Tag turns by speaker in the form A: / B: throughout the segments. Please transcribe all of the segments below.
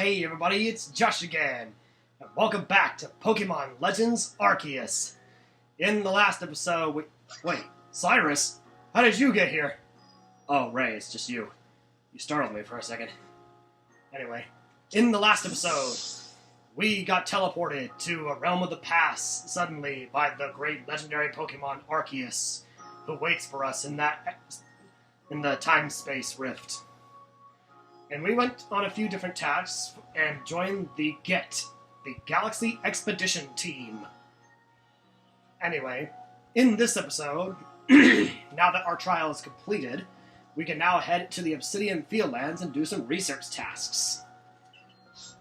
A: Hey everybody, it's Josh again, and welcome back to Pokemon Legends Arceus. In the last episode, Wait, Cyrus? How did you get here? Oh, Ray, it's just you. You startled me for a second. Anyway, in the last episode, we got teleported to a realm of the past suddenly by the great legendary Pokemon Arceus, who waits for us in the time-space rift. And we went on a few different tasks and joined the Galaxy Expedition Team. Anyway, in this episode, now that our trial is completed, we can now head to the Obsidian Fieldlands and do some research tasks. So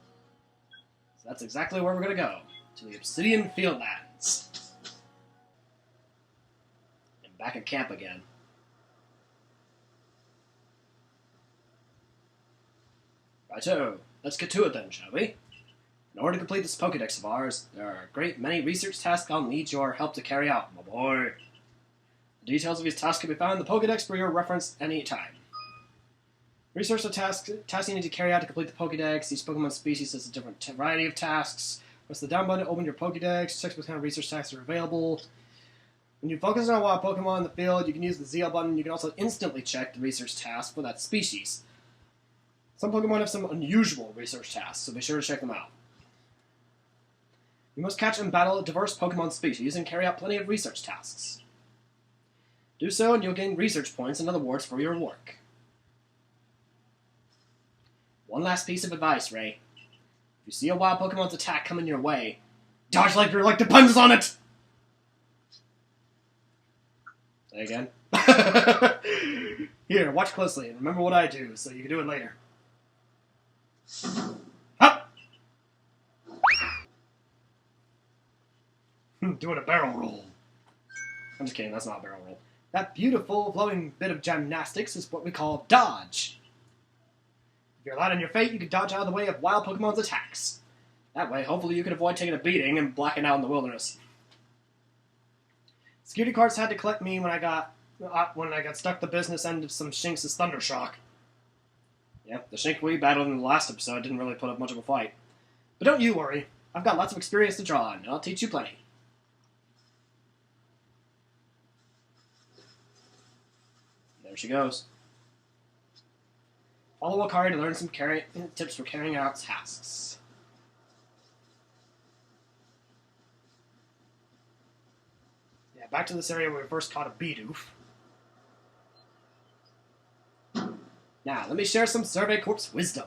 A: that's exactly where we're going to go, to the Obsidian Fieldlands. And back at camp again. Righto, let's get to it then, shall we? In order to complete this Pokédex of ours, there are a great many research tasks I'll need your help to carry out, my boy. The details of these tasks can be found in the Pokédex for your reference any time. Research the tasks you need to carry out to complete the Pokédex. Each Pokemon species has a different variety of tasks. Press the down button to open your Pokédex. Check what kind of research tasks are available. When you focus on a wild Pokemon in the field, you can use the ZL button. You can also instantly check the research task for that species. Some Pokemon have some unusual research tasks, so be sure to check them out. You must catch and battle diverse Pokemon species and carry out plenty of research tasks. Do so and you'll gain research points and other rewards for your work. One last piece of advice, Ray. If you see a wild Pokemon's attack coming your way, dodge like your life depends on it! Say again? Here, watch closely and remember what I do, so you can do it later. Up! Doing a barrel roll. I'm just kidding, that's not a barrel roll. That beautiful, flowing bit of gymnastics is what we call dodge. If you're light on your fate, you can dodge out of the way of wild Pokemon's attacks. That way, hopefully you can avoid taking a beating and blacking out in the wilderness. Security guards had to collect me when I got stuck at the business end of some Shinx' Thundershock. Yeah, the Shinx we battled in the last episode didn't really put up much of a fight. But don't you worry, I've got lots of experience to draw on, and I'll teach you plenty. There she goes. Follow Wakari to learn some tips for carrying out tasks. Yeah, back to this area where we first caught a Bidoof. Now, let me share some Survey Corp's wisdom.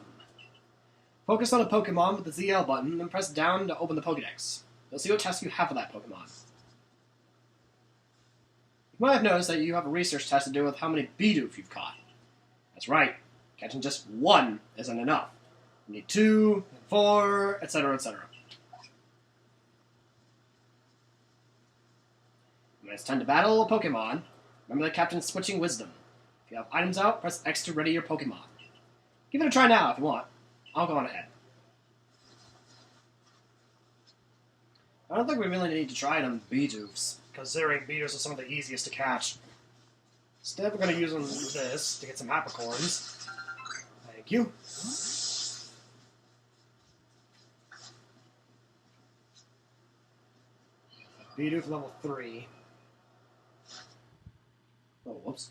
A: Focus on a Pokemon with the ZL button, then press down to open the Pokédex. You'll see what tasks you have for that Pokemon. You might have noticed that you have a research test to do with how many Bidoof you've caught. That's right. Catching just one isn't enough. You need 2, 4, etc., etc. When it's time to battle a Pokemon, remember the captain's switching wisdom. If you have items out, press X to ready your Pokemon. Give it a try now if you want. I'll go on ahead. I don't think we really need to try it on Bidoofs, considering Bidoofs are some of the easiest to catch. Instead, we're going to use them this to get some Apricorns. Thank you. Bidoof level 3. Oh, whoops.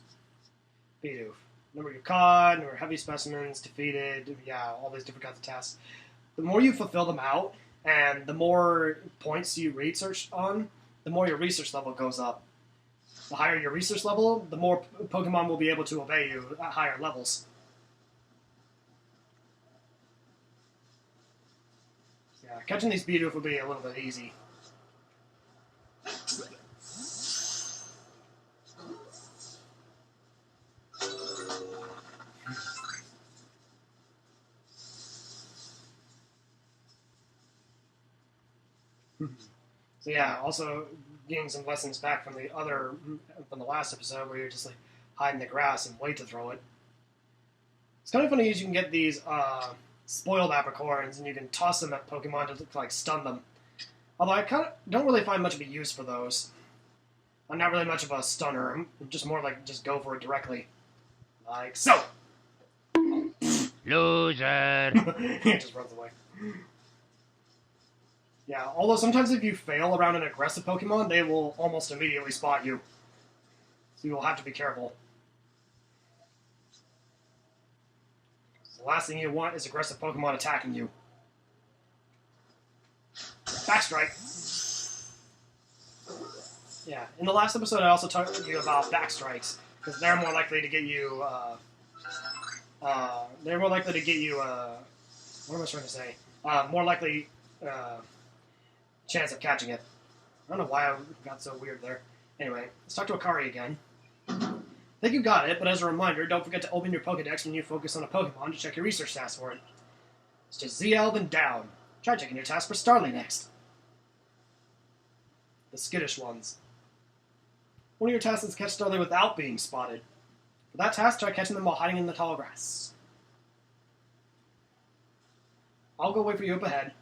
A: Bidoof. Number you caught, number of heavy specimens, defeated, yeah, all these different kinds of tasks. The more you fulfill them out, and the more points you research on, the more your research level goes up. The higher your research level, the more Pokemon will be able to obey you at higher levels. Yeah, catching these Bidoof will be a little bit easy. So yeah, also getting some lessons back from the last episode where you're just like hide in the grass and wait to throw it. It's kind of funny as you can get these spoiled Apricorns and you can toss them at Pokemon to like stun them. Although I kind of don't really find much of a use for those. I'm not really much of a stunner. I'm just more like just go for it directly. Like so.
B: Loser.
A: He just runs away. Yeah, although sometimes if you fail around an aggressive Pokemon, they will almost immediately spot you. So you will have to be careful. The last thing you want is aggressive Pokemon attacking you. Backstrike. Yeah, in the last episode I also talked to you about backstrikes, because they're more likely to get you, what am I trying to say? More likely, chance of catching it. I don't know why I got so weird there. Anyway, let's talk to Akari again. I think you got it, but as a reminder, don't forget to open your Pokedex when you focus on a Pokemon to check your research task for it. It's just ZL, then down. Try checking your task for Starly next. The skittish ones. One of your tasks is catch Starly without being spotted. For that task, try catching them while hiding in the tall grass. I'll go wait for you up ahead.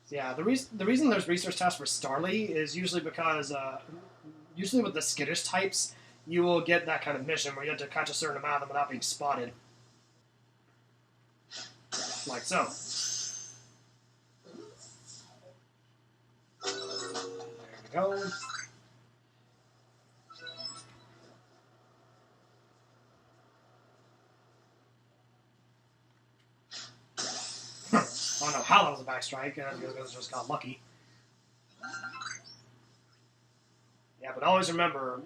A: So yeah, the reason there's research tasks for Starly is usually because, usually with the skittish types, you will get that kind of mission where you have to catch a certain amount of them without being spotted. Like so. There we go. I don't know how that was a backstrike, I just got lucky. Yeah, but always remember,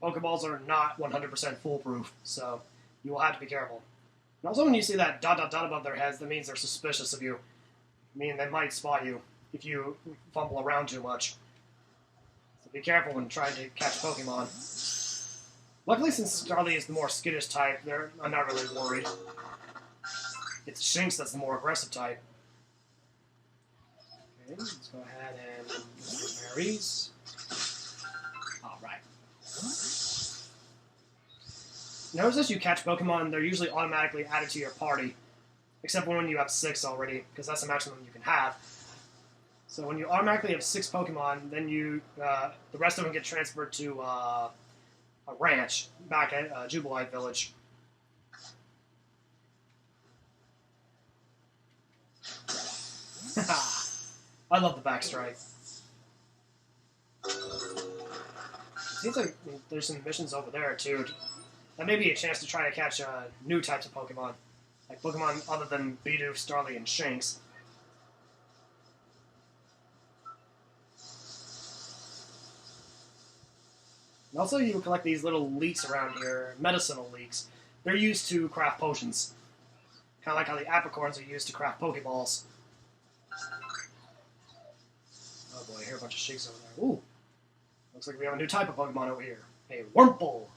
A: Pokeballs are not 100% foolproof, so you will have to be careful. And also when you see that dot dot dot above their heads, that means they're suspicious of you. I mean, they might spot you if you fumble around too much. So be careful when trying to catch Pokemon. Luckily, since Starly is the more skittish type, I'm not really worried. It's Shinx that's the more aggressive type. Okay, let's go ahead and use the berries. Alright. Notice as you catch Pokemon, they're usually automatically added to your party. Except when you have 6 already, because that's the maximum you can have. So when you automatically have 6 Pokemon, then the rest of them get transferred to a ranch back at Jubilite Village. I love the backstrike. Seems like there's some missions over there too. That may be a chance to try to catch new types of Pokemon. Like Pokemon other than Bidoof, Starly, and Shinx. And also you collect these little leeks around here, medicinal leeks. They're used to craft potions. Kind of like how the apricorns are used to craft Pokeballs. Oh boy, I hear a bunch of Sheiks over there. Ooh! Looks like we have a new type of Pokemon over here. A Wurmple!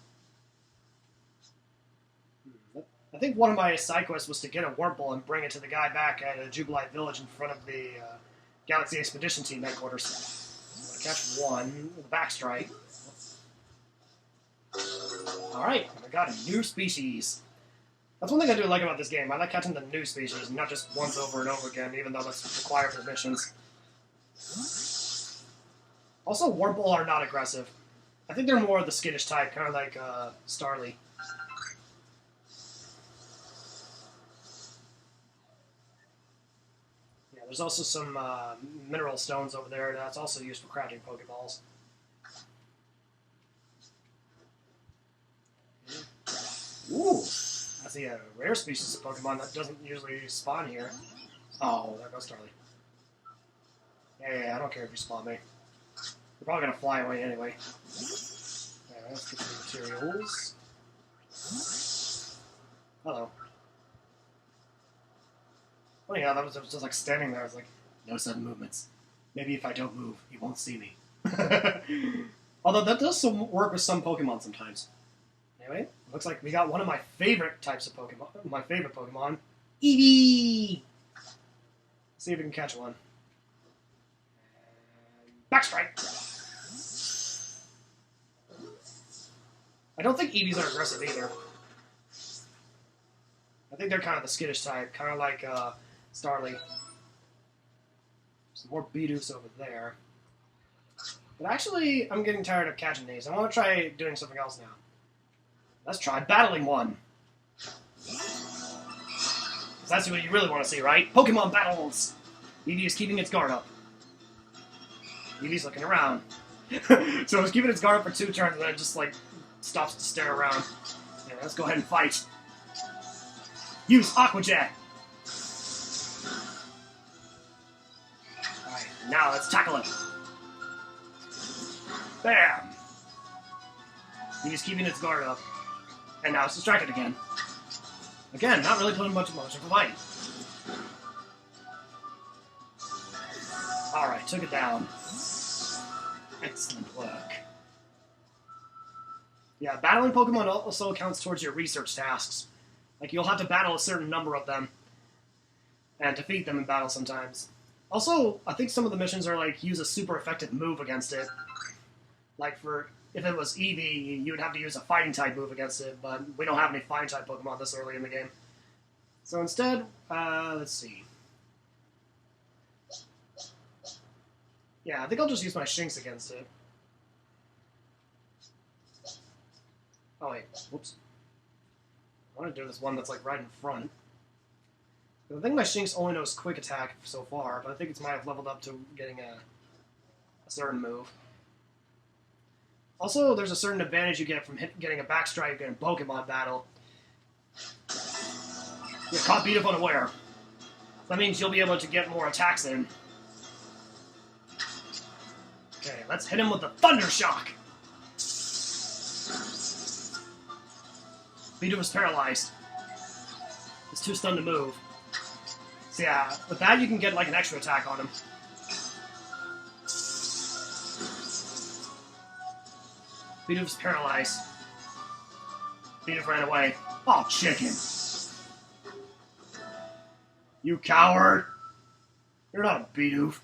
A: I think one of my side quests was to get a Wurmple and bring it to the guy back at Jubilite Village in front of the Galaxy Expedition Team headquarters. So I'm going to catch one with a backstrike. Alright, we got a new species. That's one thing I do like about this game. I like catching the new species, not just ones over and over again, even though that's required for missions. Also, Wurmple are not aggressive. I think they're more of the skittish type, kind of like Starly. Yeah, there's also some mineral stones over there that's also used for crafting Pokeballs. Ooh! I see a rare species of Pokemon that doesn't usually spawn here. Oh, there goes Starly. Yeah, I don't care if you spawn me. You're probably gonna fly away anyway. Yeah, let's get some materials. Hello. Oh yeah, that was just like standing there. I was like, no sudden movements. Maybe if I don't move, he won't see me. Although that does work with some Pokemon sometimes. Anyway, looks like we got one of my favorite types of Pokemon. My favorite Pokemon, Eevee. Let's see if we can catch one. Backstrike. I don't think Eevees are aggressive either. I think they're kind of the skittish type, kind of like Starly. Some more Bidoofs over there. But actually, I'm getting tired of catching these. I want to try doing something else now. Let's try battling one. That's what you really want to see, right? Pokemon battles! Eevee is keeping its guard up. Eevee's looking around. So it's keeping its guard up for 2 turns, and then it just, like, stops to stare around. Yeah, let's go ahead and fight. Use Aqua Jet! Alright, now let's tackle it. Bam! Eevee's keeping its guard up. And now it's distracted again. Again, not really putting much of a fight. Alright, took it down. Excellent work. Yeah, battling Pokemon also counts towards your research tasks. Like, you'll have to battle a certain number of them. And defeat them in battle sometimes. Also, I think some of the missions are like, use a super effective move against it. Like, if it was Eevee, you would have to use a fighting type move against it, but we don't have any fighting type Pokemon this early in the game. So instead, let's see. Yeah, I think I'll just use my Shinx against it. Oh wait, whoops. I want to do this one that's like right in front. I think my Shinx only knows Quick Attack so far, but I think it might have leveled up to getting a certain move. Also, there's a certain advantage you get from getting a backstrike in a Pokemon battle. You're caught beat up unaware. That means you'll be able to get more attacks in. Okay, let's hit him with the Thunder Shock! Bidoof is paralyzed. It's too stunned to move. So yeah, with that you can get like an extra attack on him. Bidoof's paralyzed. Bidoof ran away. Oh, chicken! You coward! You're not a Bidoof.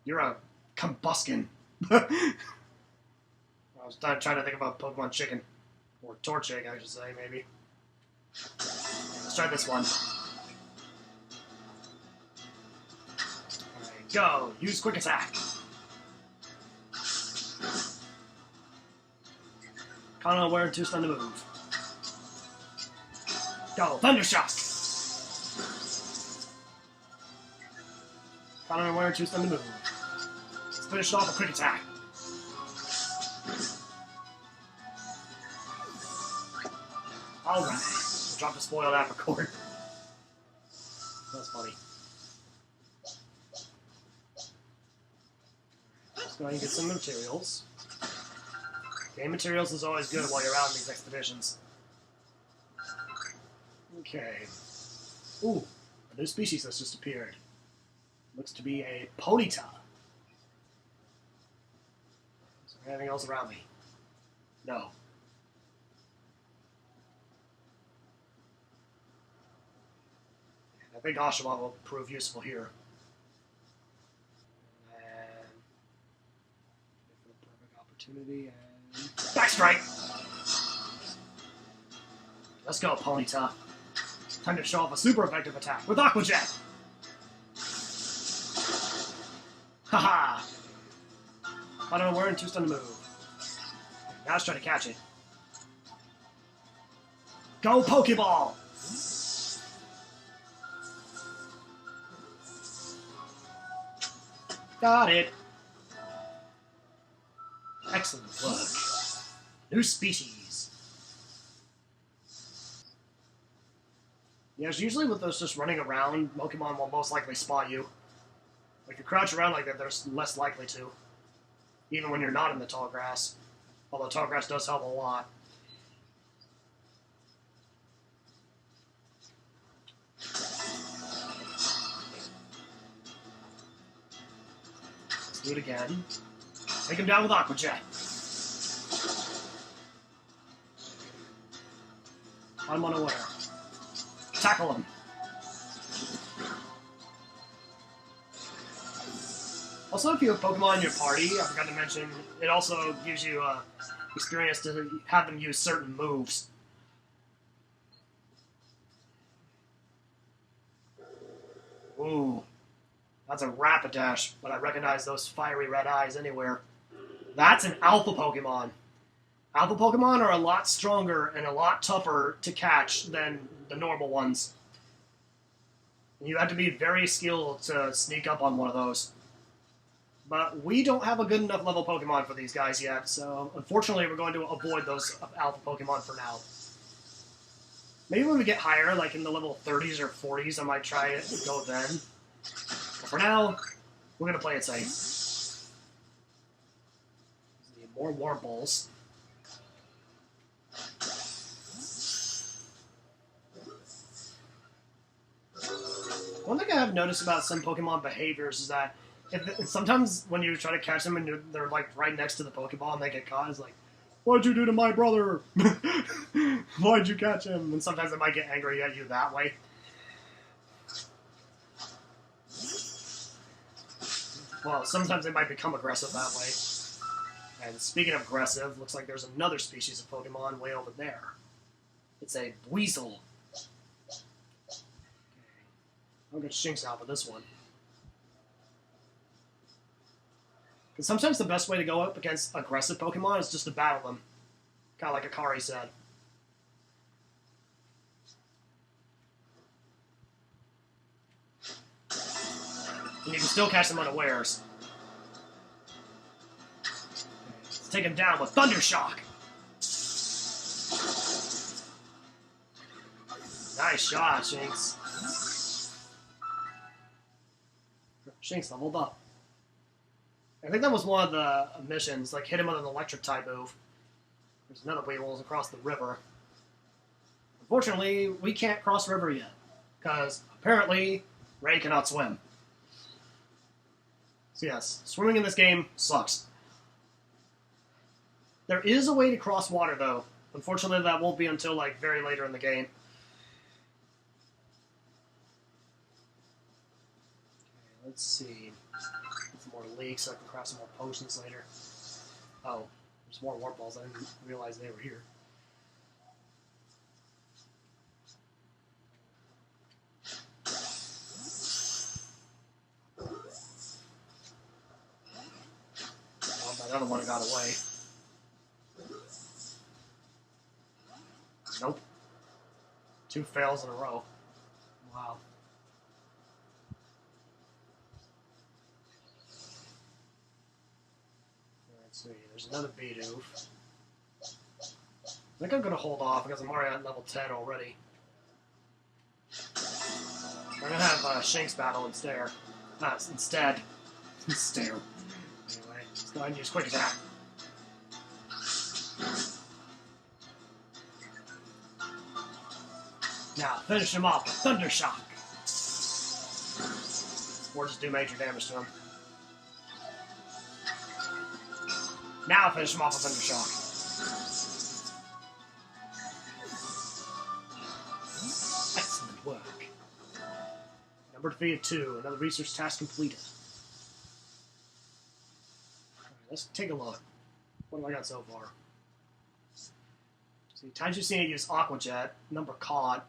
A: You're a Combuskin. I was trying to think about Pokemon Chicken. Or Torchic, I should say, maybe. Let's try this one. Alright, go! Use Quick Attack! Caught unaware and too stunned to move. Go! Thunder Shock! Caught unaware and too stunned to move. Let's finish it off with Quick Attack. Alright. Drop a spoiled apricorn. That's funny. Let's go ahead and get some materials. Game materials is always good while you're out in these expeditions. Okay. Ooh, a new species has just appeared. Looks to be a Ponyta. Is there anything else around me? No. I think Oshawott will prove useful here. And for the perfect opportunity and Backstrike! Let's go, Ponyta. Time to show off a super effective attack with Aqua Jet! Haha! Caught unaware and too stunned to move. Now let's try to catch it. Go Pokeball! Got it. Excellent work. New species. Yes, usually with those just running around, Pokemon will most likely spot you. If you crouch around like that, they're less likely to. Even when you're not in the tall grass. Although tall grass does help a lot. Do it again. Take him down with Aqua Jet. I'm unaware. Tackle him. Also, if you have Pokemon in your party, I forgot to mention, it also gives you experience to have them use certain moves. Ooh. That's a Rapidash, but I recognize those fiery red eyes anywhere. That's an Alpha Pokemon. Alpha Pokemon are a lot stronger and a lot tougher to catch than the normal ones. You have to be very skilled to sneak up on one of those. But we don't have a good enough level Pokemon for these guys yet, so unfortunately we're going to avoid those Alpha Pokemon for now. Maybe when we get higher, like in the level 30s or 40s, I might try it and go then. But for now, we're going to play it safe. Need more Warbles. One thing I have noticed about some Pokemon behaviors is that sometimes when you try to catch them and they're like right next to the Pokeball and they get caught, it's like, what'd you do to my brother? Why'd you catch him? And sometimes they might get angry at you that way. Well, sometimes they might become aggressive that way. And speaking of aggressive, looks like there's another species of Pokemon way over there. It's a Weasel. I'll get Shinx out with this one. Because sometimes the best way to go up against aggressive Pokemon is just to battle them. Kind of like Akari said. And you can still catch them unawares. Let's take him down with Thunder Shock. Nice shot, Shinx. Shinx leveled up. I think that was one of the missions, like hit him with an electric type move. There's another Weevils across the river. Unfortunately, we can't cross the river yet, because apparently Ray cannot swim. So yes, swimming in this game sucks. There is a way to cross water though. Unfortunately, that won't be until like very later in the game. Okay, let's see. Get some more leaks so I can craft some more potions later. Oh, there's more warp balls. I didn't realize they were here. Oh, that other one got away. Nope. 2 fails in a row. Wow. Let's see, there's another Bidoof. I think I'm going to hold off because I'm already at level 10 already. I'm going to have Shinx battle instead. Instead. Anyway, let's go ahead and use Quick Attack. Now, finish him off with Thunder Shock. Or just do major damage to him. Now finish him off with Thunder Shock. Excellent work. Number defeated 2. Another research task completed. Right, let's take a look. What have I got so far? See, times you've seen it use Aqua Jet, number caught,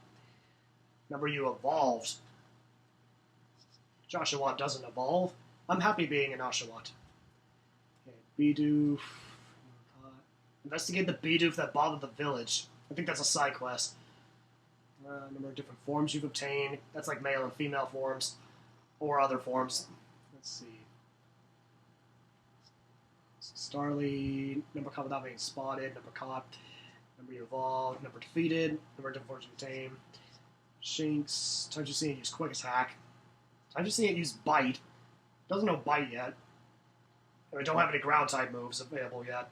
A: number you evolved. Joshua doesn't evolve. I'm happy being an Oshawott. Okay, Bidoof. Investigate the Bidoof that bothered the village. I think that's a side quest. Number of different forms you've obtained. That's like male and female forms. Or other forms. Let's see. Starly, number caught without being spotted, number caught, number you evolved, number defeated, number of different forms you obtained. Shinx, times you've seen it use Quick Attack. Times you've seen it use Bite. Doesn't know Bite yet. And we don't have any ground type moves available yet.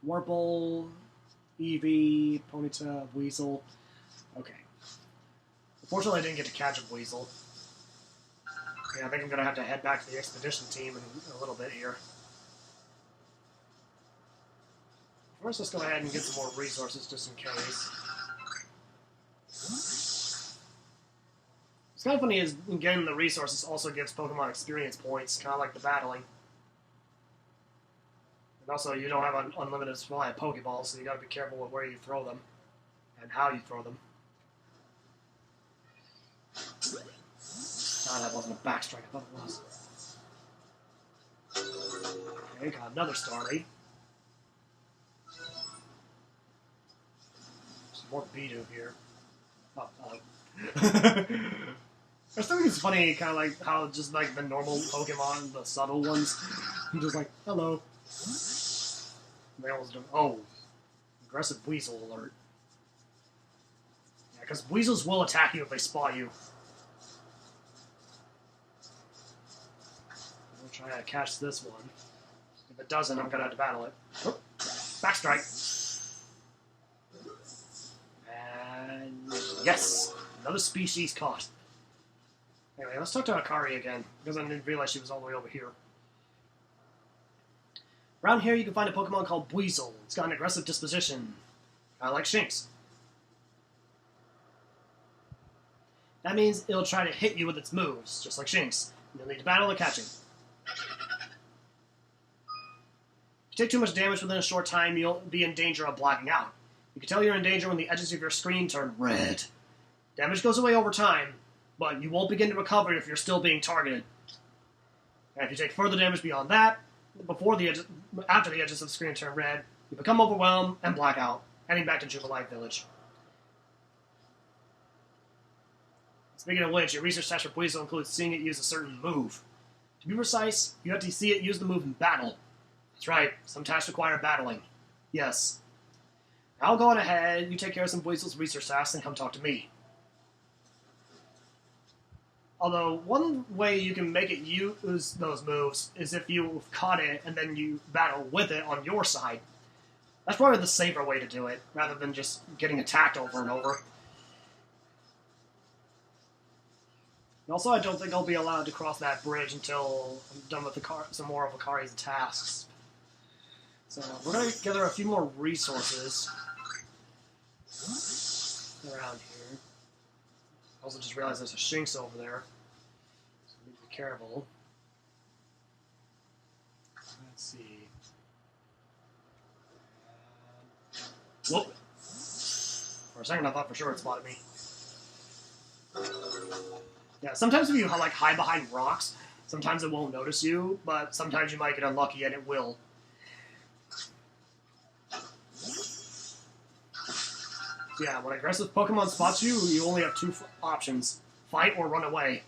A: Warple, Eevee, Ponyta, Weasel. Okay. Unfortunately, I didn't get to catch a Weasel. Yeah, I think I'm going to have to head back to the expedition team in a little bit here. First, let's go ahead and get some more resources just in case. What's kind of funny is getting the resources also gives Pokemon experience points, kind of like the battling. And also, you don't have an unlimited supply of Pokeballs, so you got to be careful with where you throw them and how you throw them. Ah, that wasn't a backstrike. I thought it was. Okay, got another Starly. More Beedoo here. Oh, I still think it's funny, kind of like how just like the normal Pokemon, the subtle ones, just like, hello. They almost do. Oh, aggressive Weasel alert. Yeah, because Weasels will attack you if they spot you. I'll try to catch this one. If it doesn't, I'm gonna have to battle it. Oh, backstrike. And yes, another species caught. Anyway, let's talk to Akari again, because I didn't realize she was all the way over here. Around here, you can find a Pokemon called Weasel. It's got an aggressive disposition. Kinda like Shinx. That means it'll try to hit you with its moves, just like Shinx. You'll need to battle to catch it. If you take too much damage within a short time, you'll be in danger of blacking out. You can tell you're in danger when the edges of your screen turn red. Damage goes away over time, but you won't begin to recover if you're still being targeted. And if you take further damage beyond that, after the edges of the screen turn red, you become overwhelmed and black out, heading back to Jubilite Village. Speaking of which, your research task for Weasel includes seeing it use a certain move. To be precise, you have to see it use the move in battle. That's right, some tasks require battling. Yes. I'll go on ahead, you take care of some Weasel's research tasks, and come talk to me. Although, one way you can make it use those moves is if you've caught it and then you battle with it on your side. That's probably the safer way to do it, rather than just getting attacked over and over. And also, I don't think I'll be allowed to cross that bridge until I'm done with some more of Akari's tasks. So, we're going to gather a few more resources around here. I also just realized there's a Shinx over there, so we need to be careful. Let's see. Whoop! For a second I thought for sure it spotted me. Yeah, sometimes if you like hide behind rocks, sometimes it won't notice you, but sometimes you might get unlucky and it will. Yeah, when aggressive Pokemon spots you, you only have two options. Fight or run away.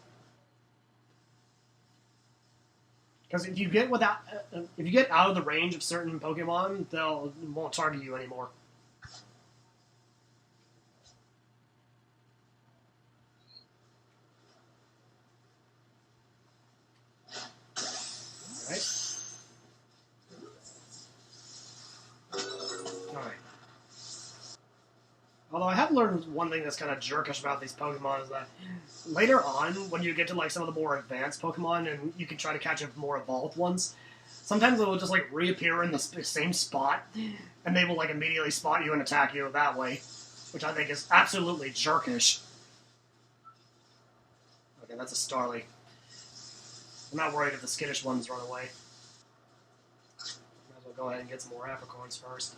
A: Because if you get out of the range of certain Pokemon, they won't target you anymore. Alright. Although I have learned one thing that's kind of jerkish about these Pokemon is that later on, when you get to like some of the more advanced Pokemon and you can try to catch more evolved ones, sometimes they will just like reappear in the same spot, and they will like immediately spot you and attack you that way, which I think is absolutely jerkish. Okay, that's a Starly. I'm not worried if the skittish ones run away. Might as well go ahead and get some more Apricorns first.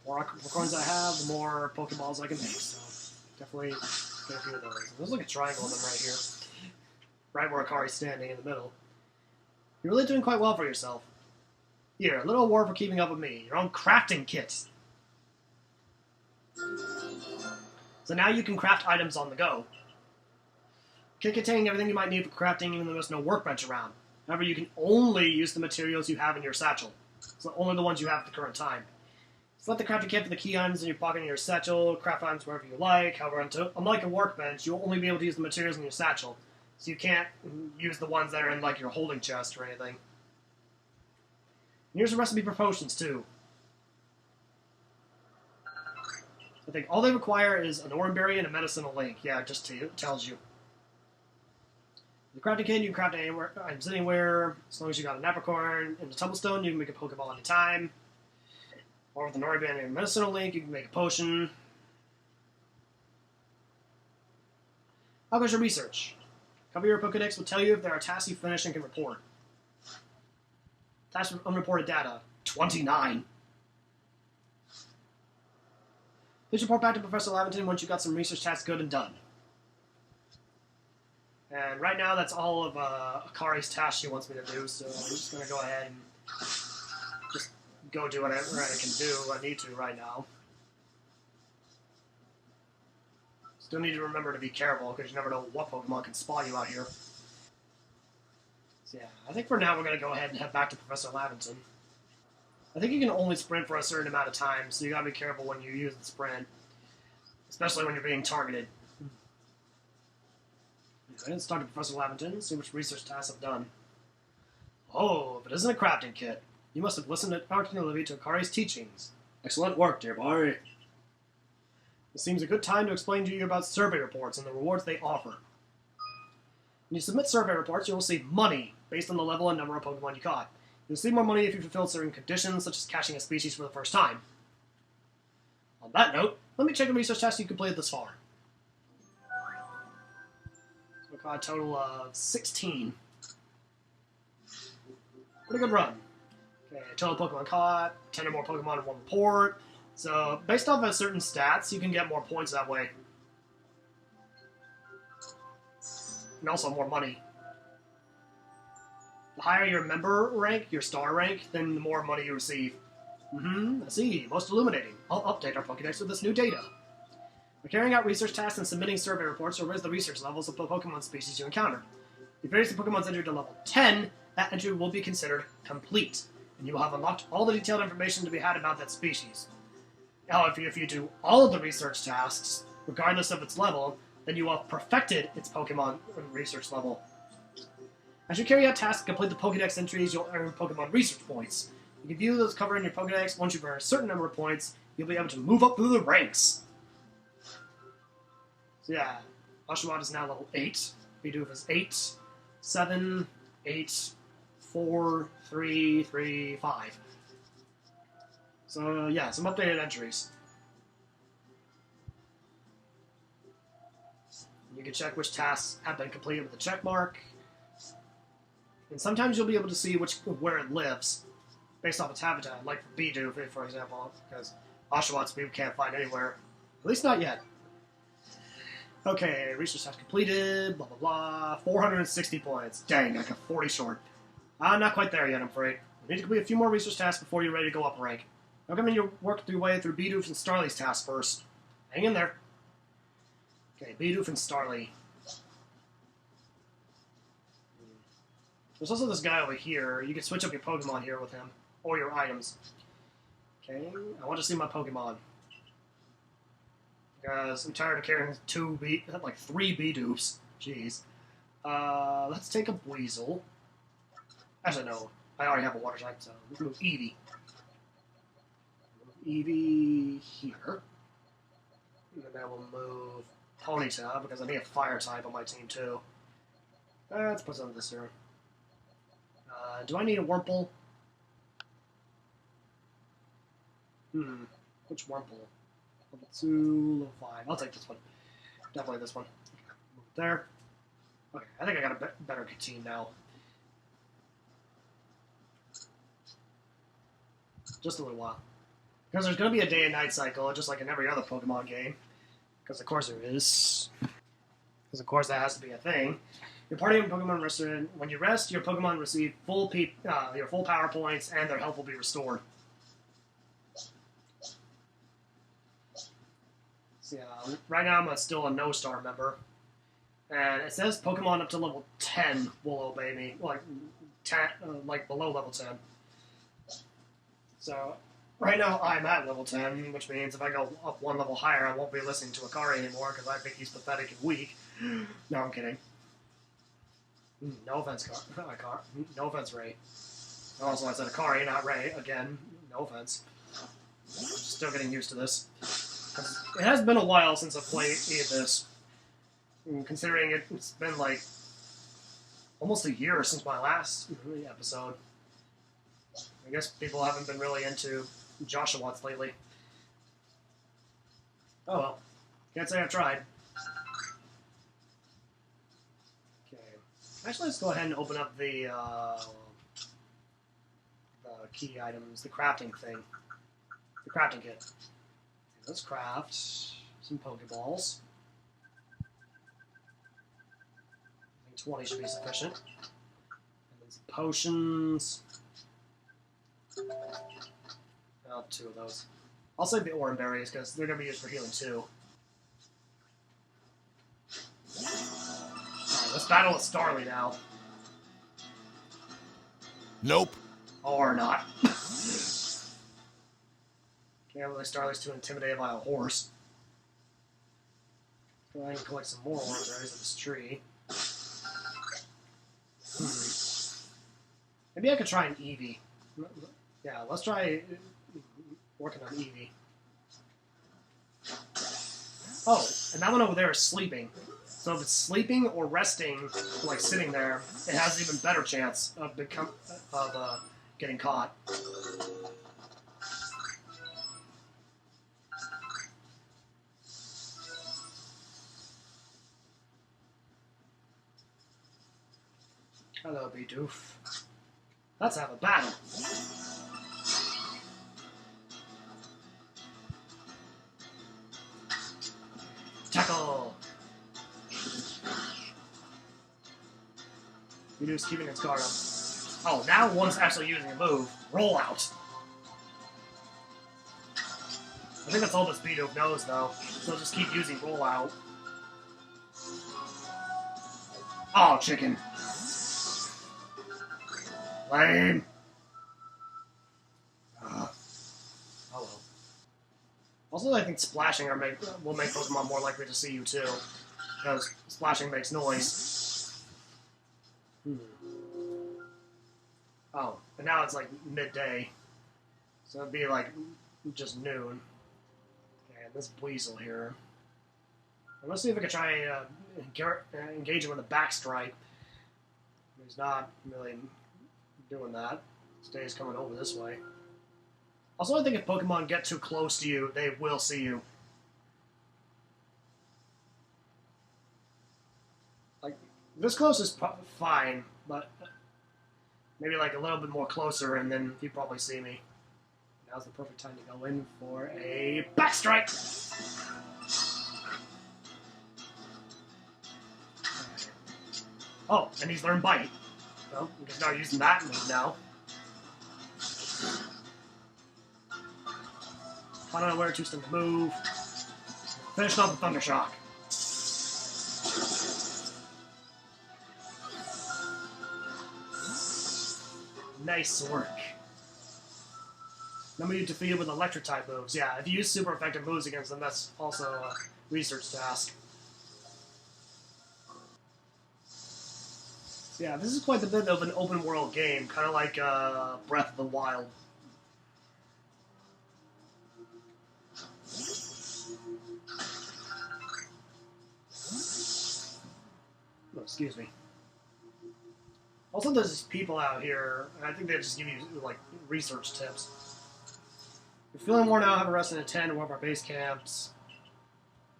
A: The more Apricorns I have, the more Pokeballs I can make, so definitely get a few of those. There's like a triangle of them right here. Right where Akari's standing in the middle. You're really doing quite well for yourself. Here, a little award for keeping up with me. Your own crafting kit. So now you can craft items on the go. Kit containing everything you might need for crafting even though there's no workbench around. However, you can only use the materials you have in your satchel. So only the ones you have at the current time. Select the crafting kit for the key items in your pocket in your satchel, craft items wherever you like. However, unlike a workbench, you'll only be able to use the materials in your satchel. So you can't use the ones that are in like your holding chest or anything. And here's a recipe for potions too. I think all they require is an orange berry and a medicinal link. Yeah, it just tells you. The crafting kit, you can craft items anywhere, as long as you got an apricorn and a tumblestone, you can make a Pokeball anytime. Or with an orange berry and a medicinal link, you can make a potion. How goes your research? Cover your Pokedex will tell you if there are tasks you finished and can report. Tasks with unreported data, 29. Please report back to Professor Laventon once you've got some research tasks good and done. And right now, that's all of Akari's tasks she wants me to do, so I'm just going to go ahead and just go do whatever I can do. I need to right now. Still need to remember to be careful, because you never know what Pokemon can spawn you out here. So yeah, I think for now we're going to go ahead and head back to Professor Laventon. I think you can only sprint for a certain amount of time, so you got to be careful when you use the sprint. Especially when you're being targeted. Okay, let's talk to Professor Laventon and see which research tasks I've done. Oh, if it isn't a crafting kit. You must have listened attentively to Akari's teachings. Excellent work, dear boy. It seems a good time to explain to you about survey reports and the rewards they offer. When you submit survey reports, you'll receive money based on the level and number of Pokemon you caught. You'll receive more money if you fulfill certain conditions, such as catching a species for the first time. On that note, let me check the research tasks you completed this far. So we caught a total of 16. Pretty good run. Okay, total Pokemon caught, 10 or more Pokemon in one report. So, based off of certain stats, you can get more points that way. And also more money. The higher your member rank, your star rank, then the more money you receive. I see. Most illuminating. I'll update our Pokédex with this new data. By carrying out research tasks and submitting survey reports, you'll raise the research levels of the Pokemon species you encounter. If you raise the Pokemon's entry to level 10, that entry will be considered complete, and you will have unlocked all the detailed information to be had about that species. However, if you do all of the research tasks, regardless of its level, then you will have perfected its Pokemon research level. As you carry out tasks and complete the Pokédex entries, you'll earn Pokemon research points. You can view those covered in your Pokédex. Once you've earned a certain number of points, you'll be able to move up through the ranks. So yeah, Oshawott is now level 8. Bidoof is 8, 7, 8, 4, 3, 3, 5. So yeah, some updated entries. You can check which tasks have been completed with a check mark. And sometimes you'll be able to see where it lives, based off its habitat, like for Bidoof, for example, because Oshawott's we can't find anywhere. At least not yet. Okay, research task completed, blah blah blah, 460 points. Dang, I got 40 short. I'm not quite there yet, I'm afraid. You need to complete a few more research tasks before you're ready to go up a rank. I'll come in your work your way through Bidoof and Starly's tasks first. Hang in there. Okay, Bidoof and Starly. There's also this guy over here. You can switch up your Pokemon here with him, or your items. Okay, I want to see my Pokemon. Because I'm tired of carrying 3 Bidoofs. Jeez. Let's take a Weasel. Actually, no. I already have a Water type, so let's move Eevee. Eevee here. And then I will move Ponyta, because I need a Fire type on my team, too. Let's put some of this here. Do I need a Wurmple? Which Wurmple? Level 2, level 5. I'll take this one. Definitely this one. Okay, move it there. Okay, I think I got a better team now. Just a little while. Because there's going to be a day and night cycle, just like in every other Pokemon game. Because of course there is. Because of course that has to be a thing. Your party and Pokemon rested. When you rest, your Pokemon receive your full power points, and their health will be restored. So yeah, right now I'm still a No-Star member, and it says Pokemon up to level 10 will obey me, like below level 10. So right now I'm at level 10, which means if I go up one level higher, I won't be listening to Akari anymore because I think he's pathetic and weak. No, I'm kidding. No offense, Akari. No offense, Ray. Also, I said Akari, not Ray. Again, no offense. I'm still getting used to this. It has been a while since I've played this. Considering it's been like almost a year since my last episode. I guess people haven't been really into Joshawatts lately. Oh well. Can't say I've tried. Actually, let's go ahead and open up the key items, the crafting thing. The crafting kit. Let's craft some Pokeballs. I think 20 should be sufficient. And then some potions. I'll have 2 of those. I'll save the Oran Berries, because they're going to be used for healing too. Alright, let's battle with Starly now.
B: Nope.
A: Or not. Can't really Starly's too intimidated by a horse. Go ahead and collect some more Oran Berries in this tree. Maybe I could try an Eevee. Yeah, let's try working on Eevee. Oh, and that one over there is sleeping. So if it's sleeping or resting, like sitting there, it has an even better chance of getting caught. Hello, Bidoof. Let's have a battle. Tackle! Bidoof's keeping its guard up. Oh, now one's actually using a move. Roll out. I think that's all this Bidoof knows, though. So he'll just keep using roll out. Oh, chicken. Lame. Oh well. Also, I think splashing will make Pokemon more likely to see you too, because splashing makes noise. Oh, and now it's like midday, so it'd be like just noon. And this Weasel here. Let's see if I can try engage him with a back strike. He's not really doing that. This day is coming over this way. Also, I think if Pokemon get too close to you, they will see you. Like, this close is fine, but maybe like a little bit more closer, and then you probably see me. Now's the perfect time to go in for a back strike! Oh, and he's learned Bite. So, we can start using that move now. Find out where to send the move. Finish off the Thunder Shock. Nice work. Then we defeat it with electric type moves. Yeah, if you use super effective moves against them, that's also a research task. So yeah, this is quite a bit of an open world game, kind of like Breath of the Wild. Oh, excuse me. Also, there's these people out here, and I think they just give you like research tips. If you're feeling worn out, have a rest in a tent or one of our base camps.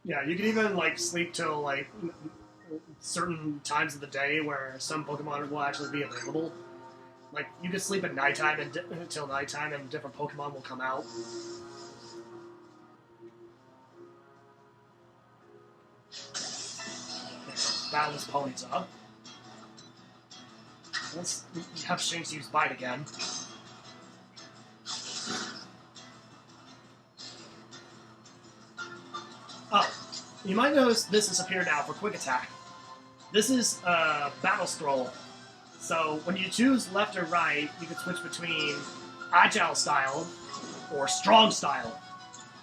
A: Yeah, you can even like sleep till like certain times of the day where some Pokemon will actually be available. Like, you can sleep at nighttime until nighttime and different Pokemon will come out. Okay, battle this Ponyta. Let's have Shinx use Bite again. Oh, you might notice this has appeared now for Quick Attack. This is a battle scroll. So when you choose left or right, you can switch between Agile Style or Strong Style.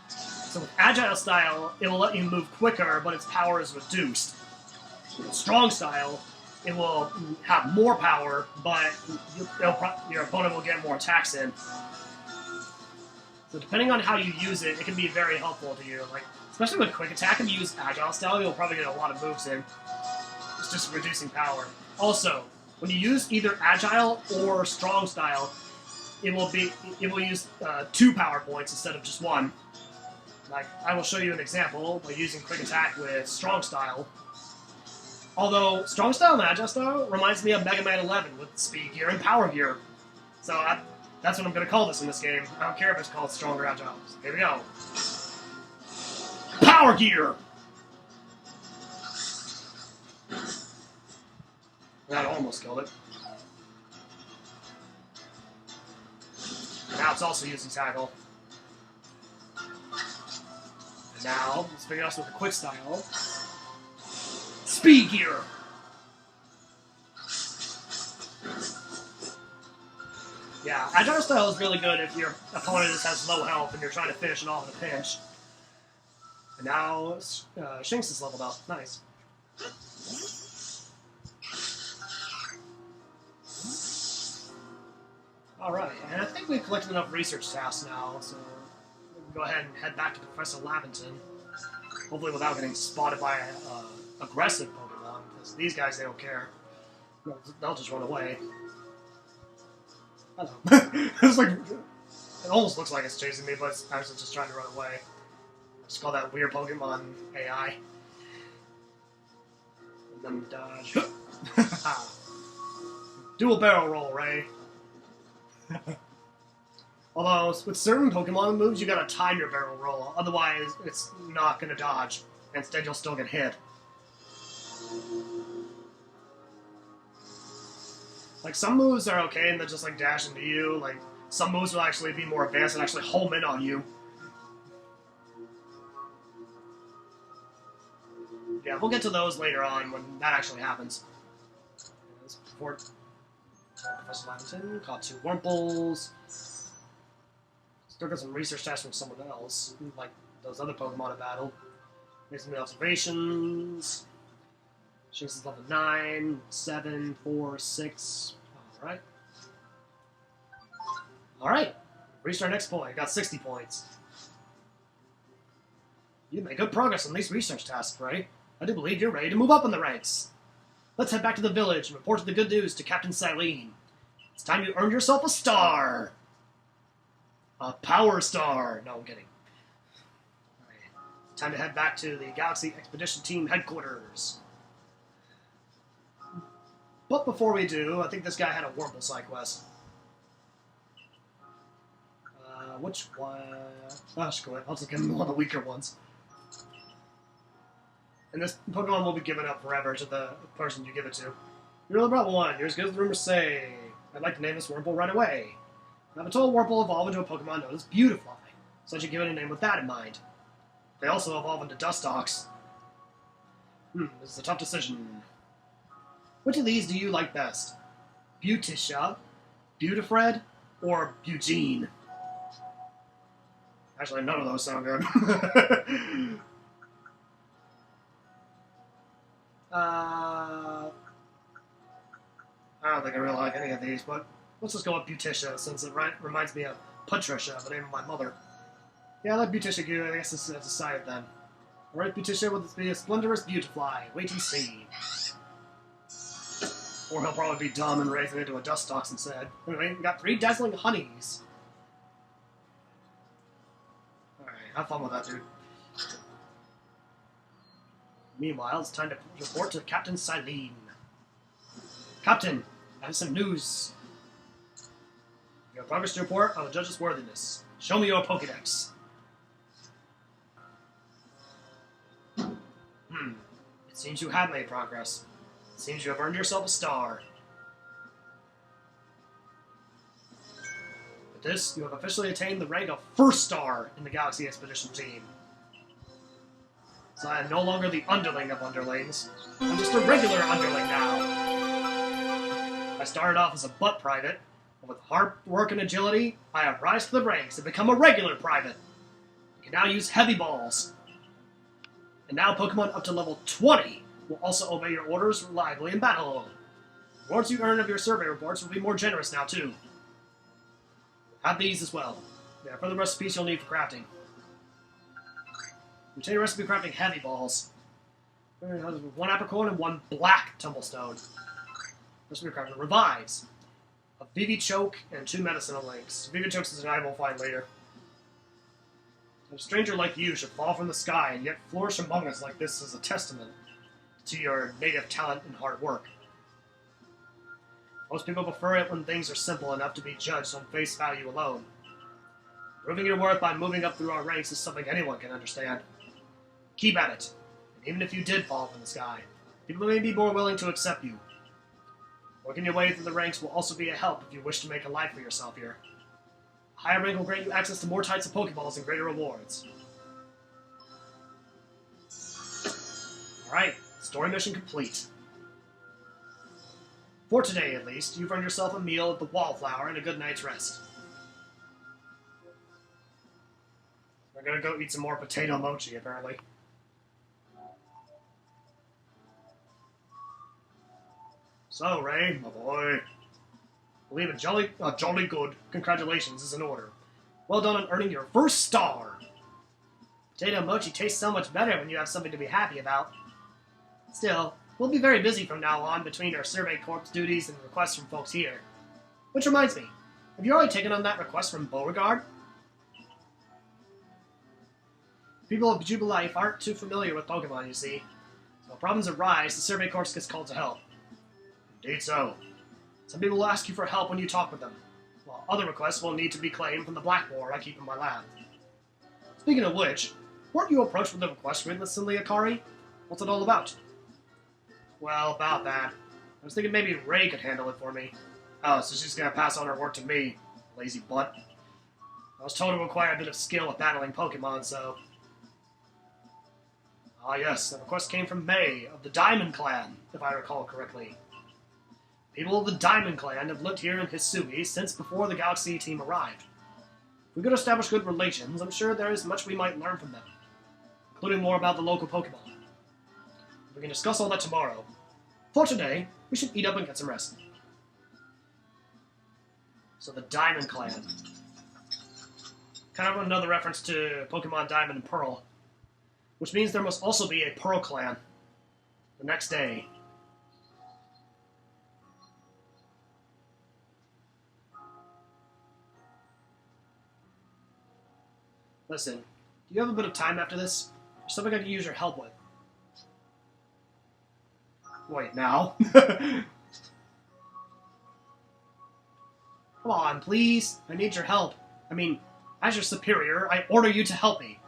A: So with Agile Style, it will let you move quicker, but its power is reduced. With Strong Style, it will have more power, but your opponent will get more attacks in. So depending on how you use it, it can be very helpful to you. Like, especially with Quick Attack, if you use Agile Style, you'll probably get a lot of moves in. It's just reducing power. Also, when you use either Agile or Strong Style, it will use 2 power points instead of just 1. Like, I will show you an example by using Quick Attack with Strong Style. Although, Strong Style and Agile Style reminds me of Mega Man 11 with Speed Gear and Power Gear. So, that's what I'm going to call this in this game. I don't care if it's called Strong or Agile. So here we go. Power Gear! That almost killed it. Now it's also using Tackle. Now, let's figure out with a quick style. Speed Gear! Yeah, Agile style is really good if your opponent just has low health and you're trying to finish it off in a pinch. And now, Shinx is leveled up. Nice. Alright, and I think we've collected enough research tasks now, so we can go ahead and head back to Professor Lavington. Hopefully without getting spotted by an aggressive Pokemon, because these guys, they don't care. They'll just run away. I don't know. It's like, it almost looks like it's chasing me, but it's actually just trying to run away. I just call that weird Pokemon AI. And then dodge. Dual barrel roll, Ray. Although, with certain Pokemon moves, you gotta time your barrel roll, otherwise it's not gonna dodge. Instead, you'll still get hit. Like, some moves are okay and they'll just, like, dash into you. Like, some moves will actually be more advanced and actually home in on you. Yeah, we'll get to those later on when that actually happens. Before Professor Lavington, caught 2 Wurmples. Still got some research tasks from someone else, like those other Pokemon in battle. Make some new observations. Shinx is level 9, 7, 4, 6. Alright. Alright. Reached our next point. Got 60 points. You made good progress on these research tasks, Ray. I do believe you're ready to move up in the ranks. Let's head back to the village and report the good news to Captain Silene. It's time you earned yourself a star. A power star. No, I'm kidding. Alright. Time to head back to the Galaxy Expedition Team headquarters. But before we do, I think this guy had a Wurmple side quest. Which one? Oh, screw it. I'll just give him one of the weaker ones. And this Pokemon will be given up forever to the person you give it to. You're only brought one. You're as good as the rumors say. I'd like to name this Wurmple right away. I've been told Wurmple evolve into a Pokemon known as Beautifly, so I should give it a name with that in mind. They also evolve into Dustox. This is a tough decision. Which of these do you like best? Beauticia, Beautifred, or Eugene? Actually, none of those sound good. I don't think I really like any of these, but let's just go with Beauticia, since it reminds me of Patricia, the name of my mother. Yeah, I like Beauticia, I guess it's decided then. Alright, Beauticia will be a splendorous Beautifly. Wait and see. Or he'll probably be dumb and raise it into a Dustox instead. Anyway, we got 3 dazzling honeys. Alright, have fun with that, dude. Meanwhile, it's time to report to Captain Silene. Captain, I have some news. You have progress to report on the judge's worthiness. Show me your Pokédex. It seems you have made progress. It seems you have earned yourself a star. With this, you have officially attained the rank of first star in the Galaxy Expedition team. So I am no longer the underling of underlings. I'm just a regular underling now. I started off as a butt private, but with hard work and agility, I have risen to the ranks and become a regular private. I can now use heavy balls. And now Pokemon up to level 20 will also obey your orders reliably in battle. The rewards you earn of your survey reports will be more generous now, too. Have these as well. They are further recipes you'll need for crafting. Retain a recipe for crafting heavy balls. 1 Apricorn and 1 black Tumblestone. Recipe for crafting revives. A Vivi Choke and 2 medicinal links. Vivi Chokes is an item we'll find later. A stranger like you should fall from the sky and yet flourish among us like this is a testament to your native talent and hard work. Most people prefer it when things are simple enough to be judged on face value alone. Proving your worth by moving up through our ranks is something anyone can understand. Keep at it, and even if you did fall from the sky, people may be more willing to accept you. Working your way through the ranks will also be a help if you wish to make a life for yourself here. A higher rank will grant you access to more types of Pokeballs and greater rewards. Alright, story mission complete. For today, at least, you've earned yourself a meal at the Wallflower and a good night's rest. We're gonna go eat some more potato mochi, apparently. So, Ray, my boy, I believe a jolly good congratulations is in order. Well done on earning your first star. Potato mochi tastes so much better when you have something to be happy about. Still, we'll be very busy from now on between our Survey Corps duties and requests from folks here. Which reminds me, have you already taken on that request from Beauregard? People of Jubilife aren't too familiar with Pokemon, you see. So if problems arise, the Survey Corps gets called to help. Indeed so. Some people will ask you for help when you talk with them, while other requests will need to be claimed from the blackboard I keep in my lab. Speaking of which, weren't you approached with a request written with Akari? What's it all about? Well, about that. I was thinking maybe Ray could handle it for me. Oh, so she's gonna pass on her work to me, lazy butt. I was told it required a bit of skill with battling Pokemon, so... Ah yes, the request came from May, of the Diamond Clan, if I recall correctly. People of the Diamond Clan have lived here in Hisui since before the Galaxy team arrived. If we could establish good relations, I'm sure there is much we might learn from them, including more about the local Pokemon. We can discuss all that tomorrow. For today, we should eat up and get some rest. So the Diamond Clan. Kind of another reference to Pokemon Diamond and Pearl, which means there must also be a Pearl Clan the next day. Listen, do you have a bit of time after this? There's something I can use your help with. Wait, now? Come on, please. I need your help. I mean, as your superior, I order you to help me.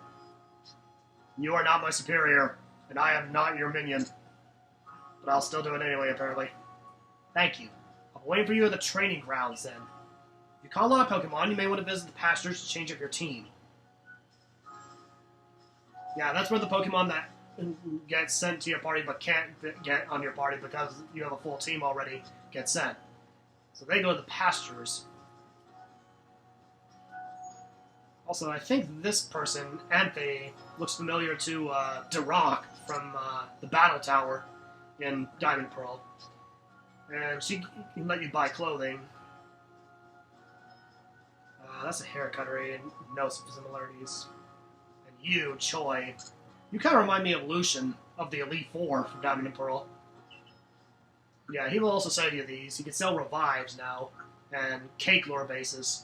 A: You are not my superior, and I am not your minion. But I'll still do it anyway, apparently. Thank you. I'll be waiting for you at the training grounds, then. If you call on a Pokemon, you may want to visit the pastures to change up your team. Yeah, that's where the Pokemon that get sent to your party but can't get on your party because you have a full team already get sent. So they go to the pastures. Also, I think this person, Anthe, looks familiar to Dirac from the Battle Tower in Diamond Pearl. And she can let you buy clothing. That's a haircut area, no similarities. And you, Choi, you kind of remind me of Lucian of the Elite Four from Diamond and Pearl. Yeah, he will also sell you these. He can sell revives now, and cake lore bases.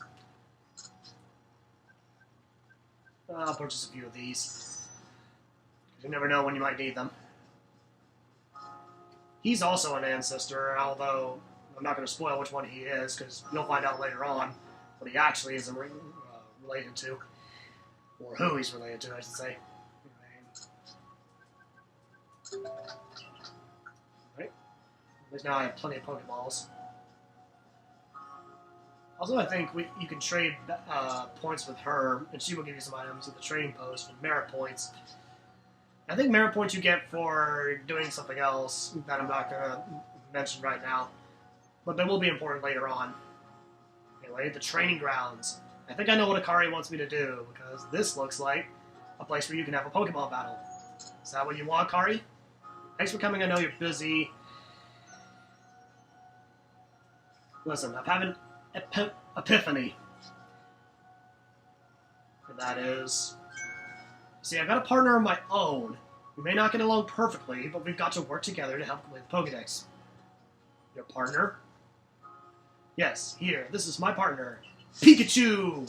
A: I'll purchase a few of these. You never know when you might need them. He's also an ancestor, although I'm not going to spoil which one he is, because you'll find out later on what he actually is related to. Or who he's related to, I should say. Right? At least now I have plenty of Pokeballs. Also, I think you can trade points with her, and she will give you some items at the trading post with merit points. I think merit points you get for doing something else that I'm not going to mention right now, but they will be important later on. Anyway, the training grounds. I think I know what Akari wants me to do, because this looks like a place where you can have a Pokemon battle. Is that what you want, Akari? Thanks for coming, I know you're busy. Listen, I'm having epiphany. And that is... See, I've got a partner of my own. We may not get along perfectly, but we've got to work together to help complete the Pokedex. Your partner? Yes, here, this is my partner. Pikachu!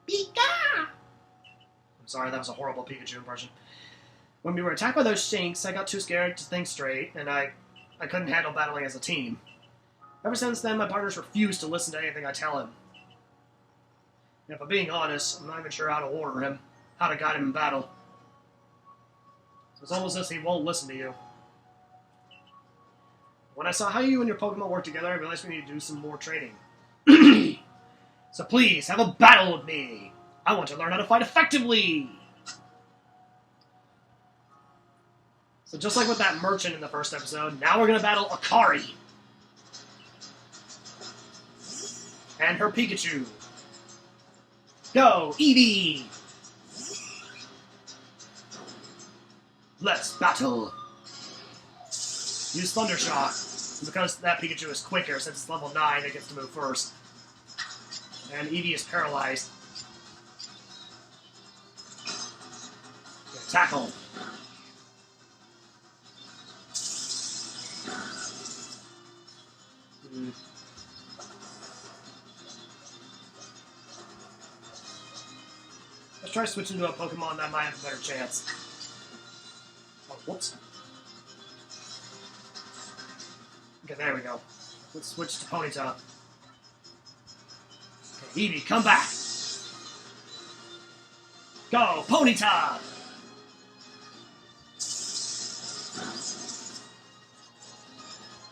A: Pika! I'm sorry, that was a horrible Pikachu impression. When we were attacked by those Shinx, I got too scared to think straight, and I couldn't handle battling as a team. Ever since then, my partners refuse to listen to anything I tell him. And if I'm being honest, I'm not even sure how to order him, how to guide him in battle. So it's almost as if he won't listen to you. When I saw how you and your Pokemon work together, I realized we need to do some more training. So please, have a battle with me! I want to learn how to fight effectively! So just like with that merchant in the first episode, now we're going to battle Akari. And her Pikachu. Go, Eevee! Let's battle! Use Thunder Shock. Because that Pikachu is quicker, since it's level 9, it gets to move first. And Eevee is paralyzed. Tackle. Let's try switching to a Pokemon that might have a better chance. Oh, whoops. Okay, there we go. Let's switch to Ponyta. Okay, Eevee, come back! Go, Ponyta!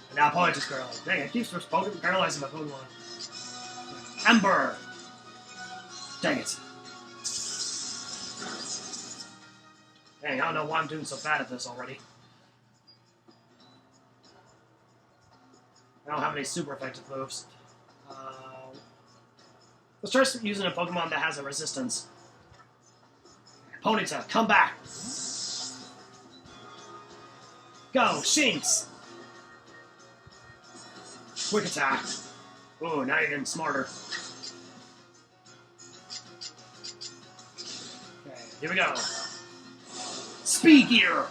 A: And now Ponyta's paralyzed. Dang, it keeps paralyzing my Pokemon. Ember! Dang it. Dang, I don't know why I'm doing so bad at this already. I don't have any super effective moves. Let's try using a Pokemon that has a resistance. Ponyta, come back! Go, Shinx! Quick attack. Ooh, now you're getting smarter. Okay, here we go. Speed Gear!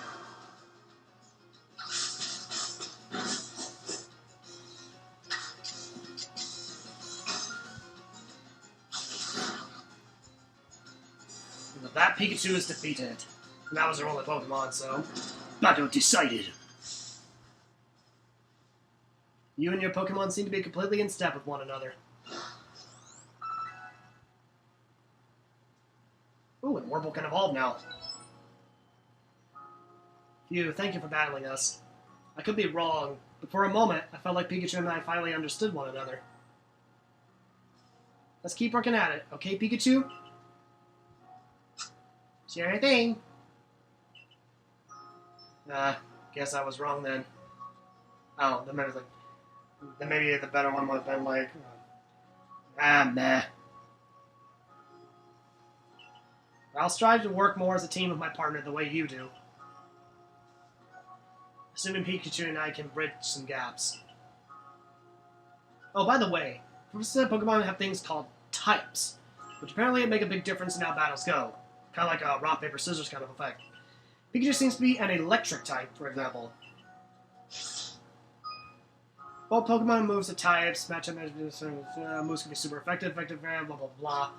A: That Pikachu is defeated. And that was our only Pokemon, so... Battle decided. You and your Pokemon seem to be completely in step with one another. Ooh, and Warble can evolve now. Phew, thank you for battling us. I could be wrong, but for a moment, I felt like Pikachu and I finally understood one another. Let's keep working at it, okay, Pikachu? Sure thing. Guess I was wrong then. Oh, then maybe the better one would have been like, meh. I'll strive to work more as a team with my partner the way you do. Assuming Pikachu and I can bridge some gaps. Oh, by the way, Pokemon have things called types, which apparently make a big difference in how battles go. Kind of like a rock, paper, scissors kind of effect. Pikachu seems to be an electric type, for example. Both Pokemon moves to types, matchup moves can be super effective, blah, blah, blah.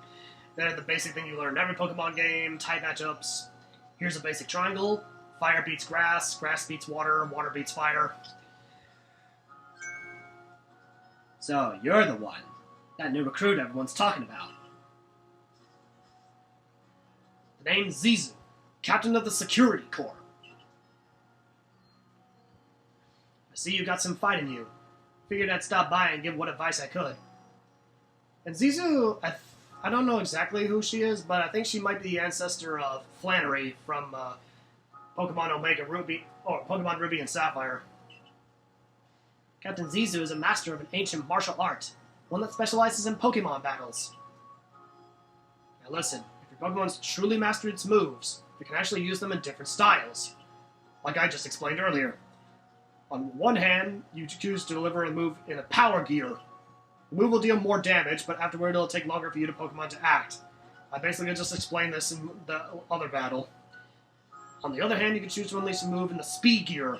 A: They're the basic thing you learn in every Pokemon game, type matchups. Here's a basic triangle. Fire beats grass, grass beats water, water beats fire. So, you're the one. That new recruit everyone's talking about. The name's Zizu, captain of the Security Corps. I see you got some fight in you. Figured I'd stop by and give what advice I could. And Zizu, I don't know exactly who she is, but I think she might be the ancestor of Flannery from Pokemon Omega Ruby, or Pokemon Ruby and Sapphire. Captain Zizu is a master of an ancient martial art, one that specializes in Pokemon battles. Now listen, if your Pokemon's truly mastered its moves, you can actually use them in different styles, like I just explained earlier. On one hand, you choose to deliver a move in a power gear. The move will deal more damage, but afterward it'll take longer for you to Pokemon to act. I basically just explained this in the other battle. On the other hand, you can choose to unleash a move in the speed gear.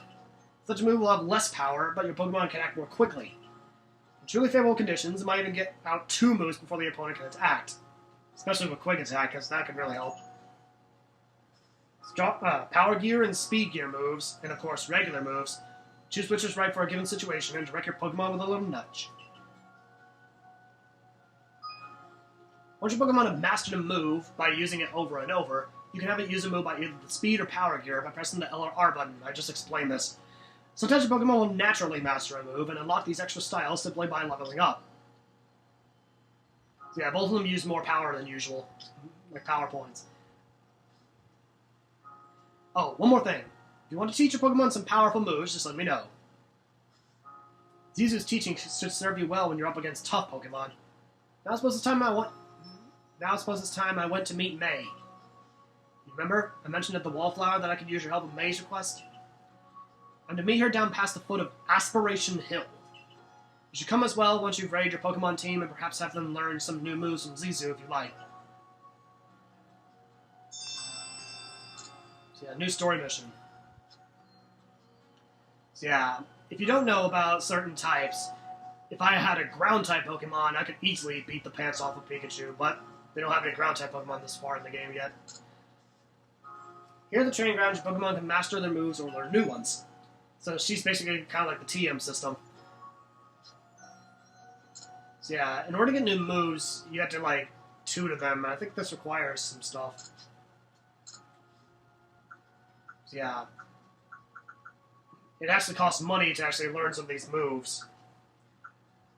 A: Such a move will have less power, but your Pokemon can act more quickly. In truly favorable conditions, it might even get out 2 moves before the opponent can act. Especially with quick attack, because that can really help. Power gear and speed gear moves, and of course regular moves. Choose which is right for a given situation and direct your Pokemon with a little nudge. Once your Pokemon have mastered a move by using it over and over, you can have it use a move by either the speed or power gear by pressing the L or R button. I just explained this. Sometimes your Pokemon will naturally master a move and unlock these extra styles simply by leveling up. So yeah, both of them use more power than usual, like power points. Oh, one more thing. If you want to teach your Pokemon some powerful moves, just let me know. Zizu's teaching should serve you well when you're up against tough Pokemon. Now suppose it's time I went to meet May. You remember? I mentioned at the Wallflower that I could use your help with May's request? I'm to meet her down past the foot of Aspiration Hill. You should come as well once you've raided your Pokemon team and perhaps have them learn some new moves from Zizu if you like. So yeah, new story mission. So yeah, if you don't know about certain types, if I had a ground-type Pokemon, I could easily beat the pants off of Pikachu, but they don't have any ground-type Pokemon this far in the game yet. Here at the training grounds, your Pokemon can master their moves or learn new ones. So she's basically kind of like the TM system. So yeah, in order to get new moves, you have to, like, tutor them. I think this requires some stuff. So yeah. It actually costs money to actually learn some of these moves.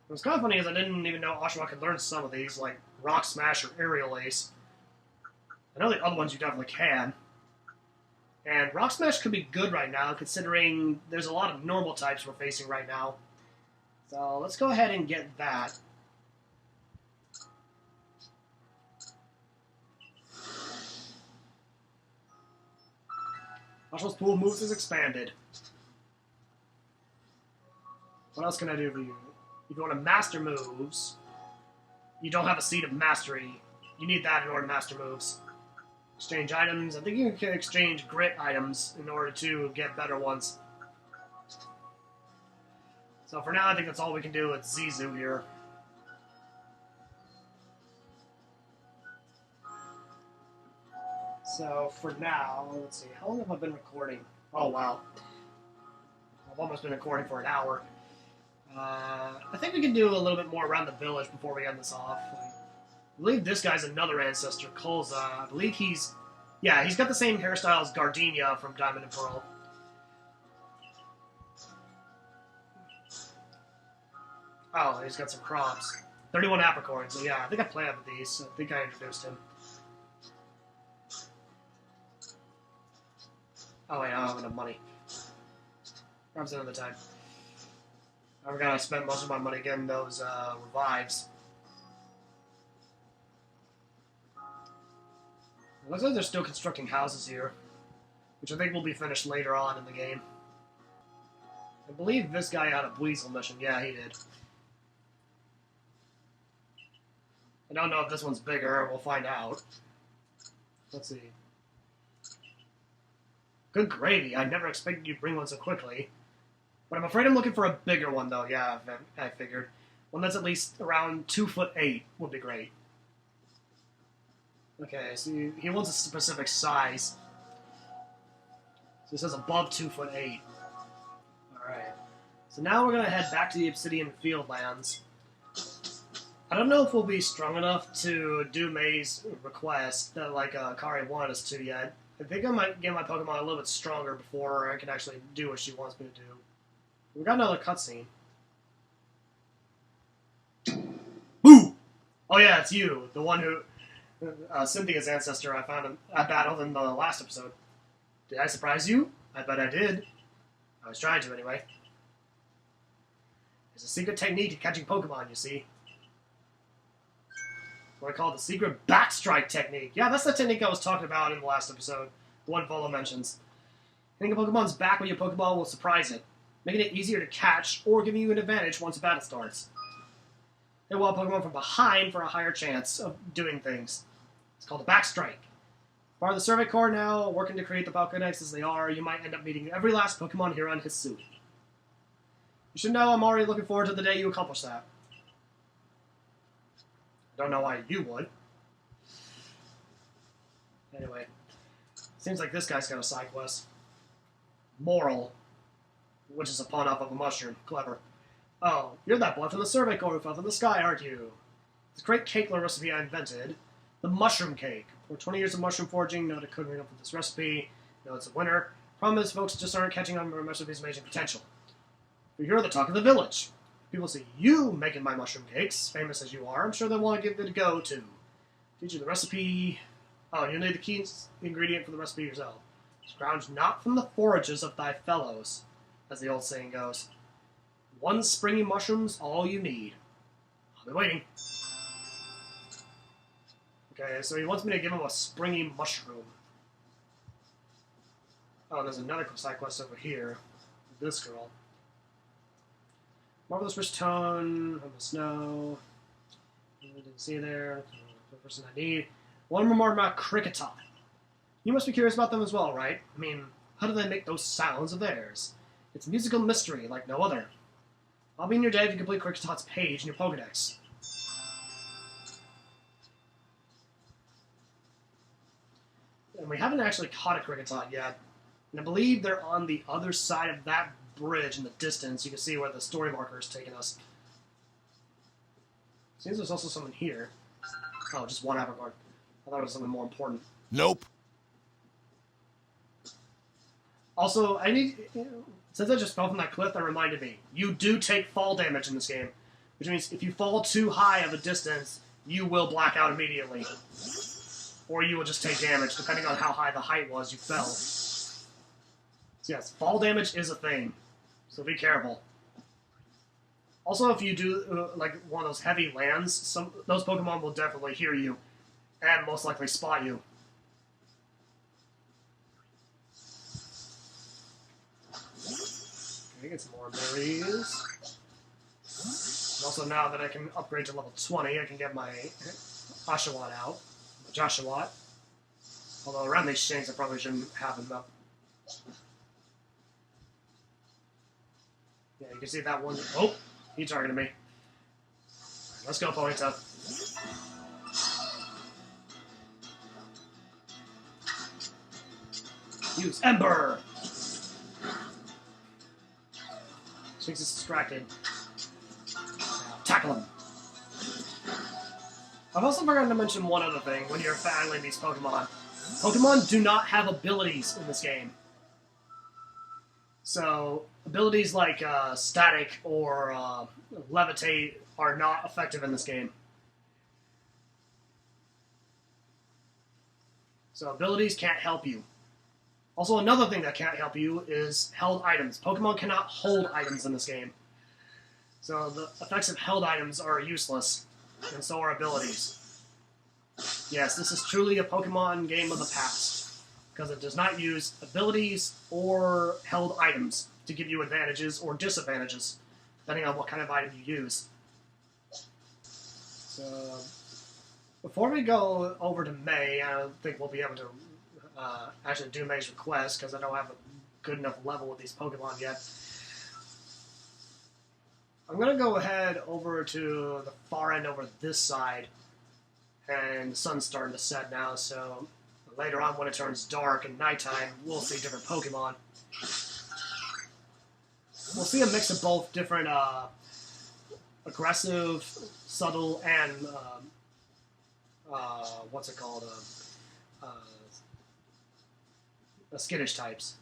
A: What's kind of funny is I didn't even know Oshawott could learn some of these, like Rock Smash or Aerial Ace. I know the other ones you definitely can. And Rock Smash could be good right now, considering there's a lot of normal types we're facing right now. So let's go ahead and get that. Oshawott's pool of moves is expanded. What else can I do for you? If you want to master moves, you don't have a Seed of Mastery. You need that in order to master moves. Exchange items. I think you can exchange grit items in order to get better ones. So for now, I think that's all we can do with Zizu here. So for now, let's see. How long have I been recording? Oh, wow. I've almost been recording for an hour. I think we can do a little bit more around the village before we end this off. I believe this guy's another ancestor, Colza. I believe he's got the same hairstyle as Gardenia from Diamond and Pearl. Oh, he's got some crops. 31 apricorns, so yeah, I think I planted these. I think I introduced him. Oh wait, I don't have enough money. Perhaps another time. I forgot I spent most of my money getting those revives. It looks like they're still constructing houses here, which I think will be finished later on in the game. I believe this guy had a Weasel mission. Yeah, he did. I don't know if this one's bigger. We'll find out. Let's see. Good gravy. I never expected you to bring one so quickly. But I'm afraid I'm looking for a bigger one, though. Yeah, I figured. One that's at least around 2'8" would be great. Okay, so he wants a specific size. So it says above 2'8". Alright. So now we're going to head back to the Obsidian Fieldlands. I don't know if we'll be strong enough to do May's request that, like, Kari wanted us to yet. I think I might get my Pokemon a little bit stronger before I can actually do what she wants me to do. We got another cutscene. Boo! Oh yeah, it's you, the one who... Cynthia's ancestor I battled in the last episode. Did I surprise you? I bet I did. I was trying to, anyway. There's a secret technique to catching Pokemon, you see. What I call the secret backstrike technique. Yeah, that's the technique I was talking about in the last episode. The one Volo mentions. Hitting a Pokemon's back with your Pokeball will surprise it, making it easier to catch or giving you an advantage once a battle starts. Hit wild Pokemon from behind for a higher chance of doing things. It's called a backstrike. Part of the Survey Corps now, working to create the Balconex as they are, you might end up meeting every last Pokemon here on Hisui. You should know I'm already looking forward to the day you accomplish that. I don't know why you would. Anyway, seems like this guy's got a side quest. Moral, which is a pun off of a mushroom. Clever. Oh, you're that boy from the Survey Corps who fell from the sky, aren't you? This great cake recipe I invented, the mushroom cake. For 20 years of mushroom foraging, know to cooking up with this recipe. Know it's a winner. Problem is, folks just aren't catching on to my recipe's amazing potential. But you're the talk of the village. People see you making my mushroom cakes, famous as you are. I'm sure they'll want to give it a go, too. Teach you the recipe. Oh, you'll need the key ingredient for the recipe yourself. Scrounge not from the forages of thy fellows, as the old saying goes. One springy mushroom's all you need. I'll be waiting. Okay, so he wants me to give him a springy mushroom. Oh, there's another side quest over here. This girl. Marvelous Rich Tone of the Snow. Didn't see there. The person I need. One more about Cricketot. You must be curious about them as well, right? I mean, how do they make those sounds of theirs? It's musical mystery like no other. I'll be in your day if you complete Cricketot's page in your Pokedex. And we haven't actually caught a Cricketot yet. And I believe they're on the other side of that bridge in the distance. You can see where the story marker is taking us. Seems there's also someone here. Oh, just one Avangard. I thought it was something more important.
B: Nope.
A: Also, since I just fell from that cliff, that reminded me. You do take fall damage in this game. Which means if you fall too high of a distance, you will black out immediately. Or you will just take damage, depending on how high the height was you fell. So yes, fall damage is a thing. So be careful. Also, if you do like one of those heavy lands, those Pokemon will definitely hear you. And most likely spot you. Okay, get some more berries. And also, now that I can upgrade to level 20, I can get my Oshawott out. My Joshawott. Although around these chains, I probably shouldn't have him up. Yeah, you can see that one. Oh, he targeted me. Let's go, Ponyta. Use Ember! Sphinx is distracted. Now, tackle him. I've also forgotten to mention one other thing when you're battling these Pokemon. Pokemon do not have abilities in this game. So, abilities like Static or Levitate are not effective in this game. So, abilities can't help you. Also, another thing that can't help you is held items. Pokemon cannot hold items in this game. So the effects of held items are useless, and so are abilities. Yes, this is truly a Pokemon game of the past, because it does not use abilities or held items to give you advantages or disadvantages, depending on what kind of item you use. So, before we go over to May, I don't think we'll be able to actually do May's request, because I don't have a good enough level with these Pokemon yet. I'm going to go ahead over to the far end over this side, and the sun's starting to set now, so later on when it turns dark and nighttime, we'll see different Pokemon. We'll see a mix of both different aggressive, subtle, and what's it called? Skittish types.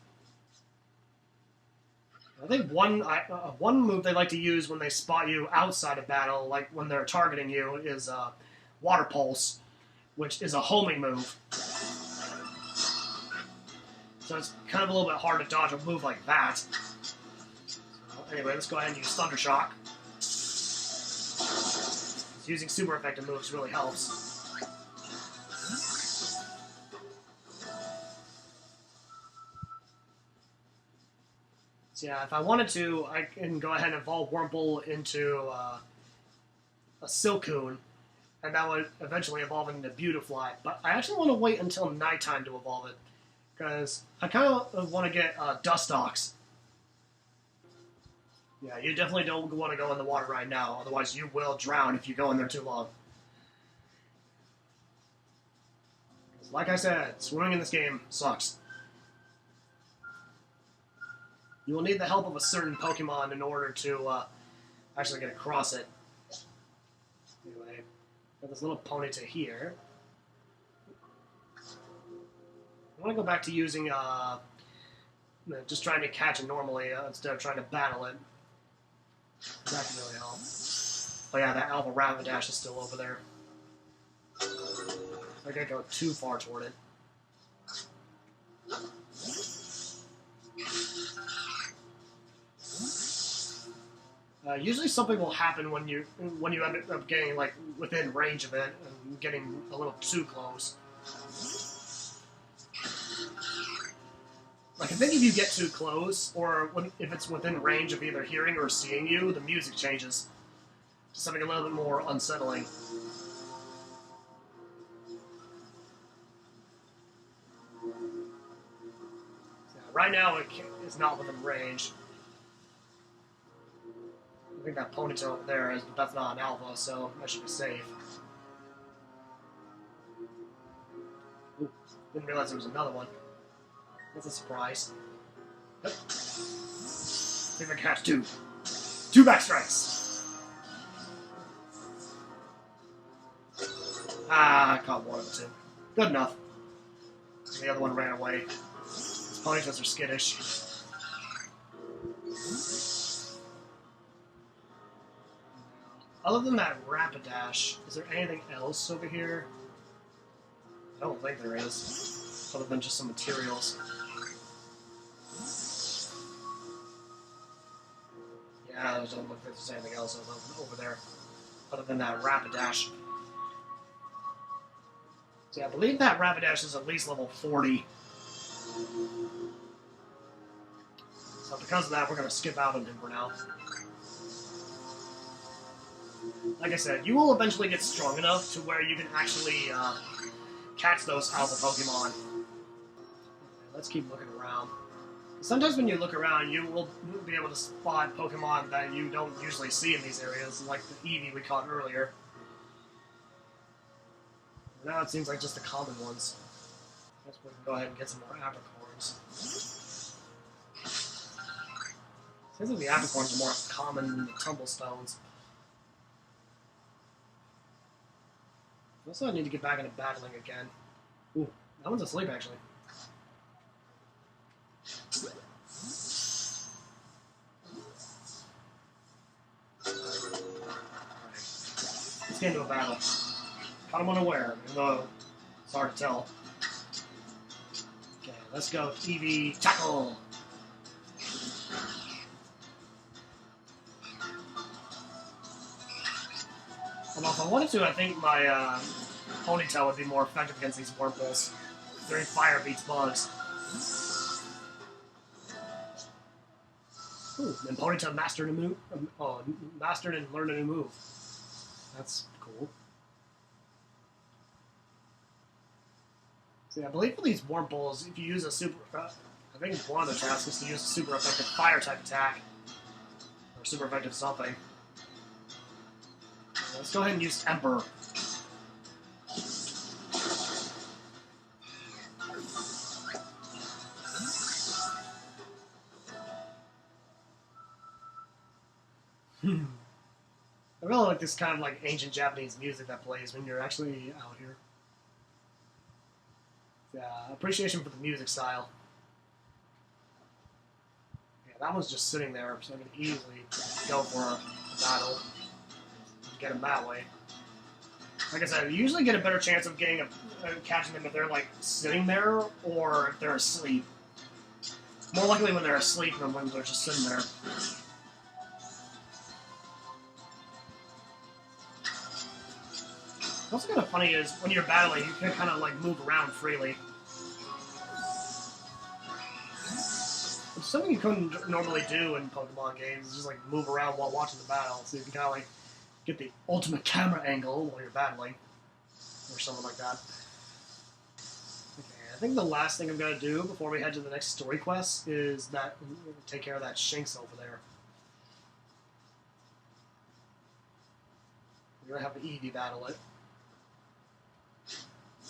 A: I think one move they like to use when they spot you outside of battle, like when they're targeting you, is Water Pulse, which is a homing move. So it's kind of a little bit hard to dodge a move like that. So anyway, let's go ahead and use Thunder Shock. Using super effective moves really helps. Yeah, if I wanted to, I can go ahead and evolve Wurmple into a Silcoon, and that would eventually evolve into Beautifly. But I actually want to wait until nighttime to evolve it, because I kind of want to get Dustox. Yeah, you definitely don't want to go in the water right now, otherwise you will drown if you go in there too long. Like I said, swimming in this game sucks. You will need the help of a certain Pokemon in order to actually get across it. Anyway, got this little Ponyta here. I want to go back to using, just trying to catch it normally instead of trying to battle it. That can really help. Oh yeah, that Alpha Rapidash is still over there. I can't go too far toward it. Usually something will happen when you end up getting like within range of it and getting a little too close. Like I think if you get too close, or if it's within range of either hearing or seeing you, the music changes to something a little bit more unsettling. Right now, it's not within range. I think that ponytail over there is, but that's not an alpha, so that should be safe. Ooh, didn't realize there was another one. That's a surprise. Yep. See if I can catch two. Two back strikes. Ah, I caught one of the two. Good enough. The other one ran away. These ponytails are skittish. Other than that Rapidash, is there anything else over here? I don't think there is. Other than just some materials. Yeah, it doesn't look like there's anything else over there. Other than that Rapidash. So yeah, I believe that Rapidash is at least level 40. So because of that, we're going to skip out on him for now. Like I said, you will eventually get strong enough to where you can actually catch those alpha Pokemon. Okay, let's keep looking around. Sometimes when you look around, you will be able to spot Pokemon that you don't usually see in these areas, like the Eevee we caught earlier. Now it seems like just the common ones. I guess we can go ahead and get some more apricorns. Seems like the apricorns are more common than the tumblestones. Also, I need to get back into battling again. Ooh, that one's asleep, actually. Alright. Let's get into a battle. Caught him unaware, even though it's hard to tell. Okay, let's go. Eevee, tackle! Although if I wanted to, I think my ponytail would be more effective against these Wurmples. During fire beats bugs. Ooh, and Ponytail mastered a move. Mastered and learned a new move. That's cool. See, I believe for these Wurmples, if you use a super, I think one of the tasks is to use a super effective fire type attack, or super effective something. Let's go ahead and use Emperor. I really like this kind of like ancient Japanese music that plays when you're actually out here. Yeah, appreciation for the music style. Yeah, that one's just sitting there, so I can easily go for a battle. Get them that way. Like I said, you usually get a better chance of getting catching them if they're like sitting there or if they're asleep. More likely when they're asleep than when they're just sitting there. What's kind of funny is when you're battling, you can kind of like move around freely. It's something you couldn't normally do in Pokemon games, is just like move around while watching the battle, so you can kind of like get the ultimate camera angle while you're battling, or something like that. Okay, I think the last thing I'm going to do before we head to the next story quest is take care of that Shinx over there. We're going to have the Eevee battle it.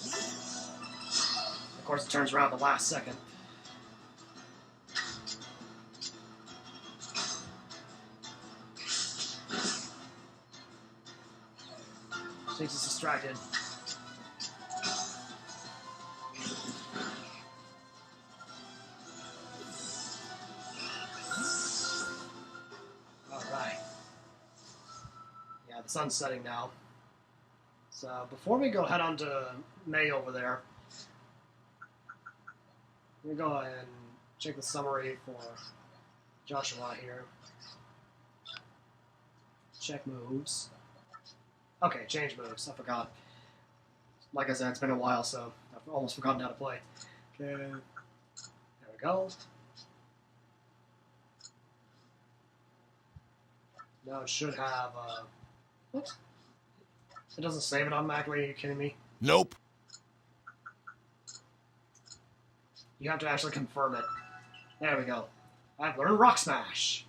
A: Of course, it turns around the last second. Shinx is distracted. Alright. Yeah, the sun's setting now. So before we go head on to May over there, I'm going to go ahead and check the summary for Joshua here. check moves. Okay, change moves. I forgot. Like I said, it's been a while, so I've almost forgotten how to play. Okay, there we go. Now it should have, what? It doesn't save it automatically, are you kidding me?
B: Nope.
A: You have to actually confirm it. There we go. I've learned Rock Smash.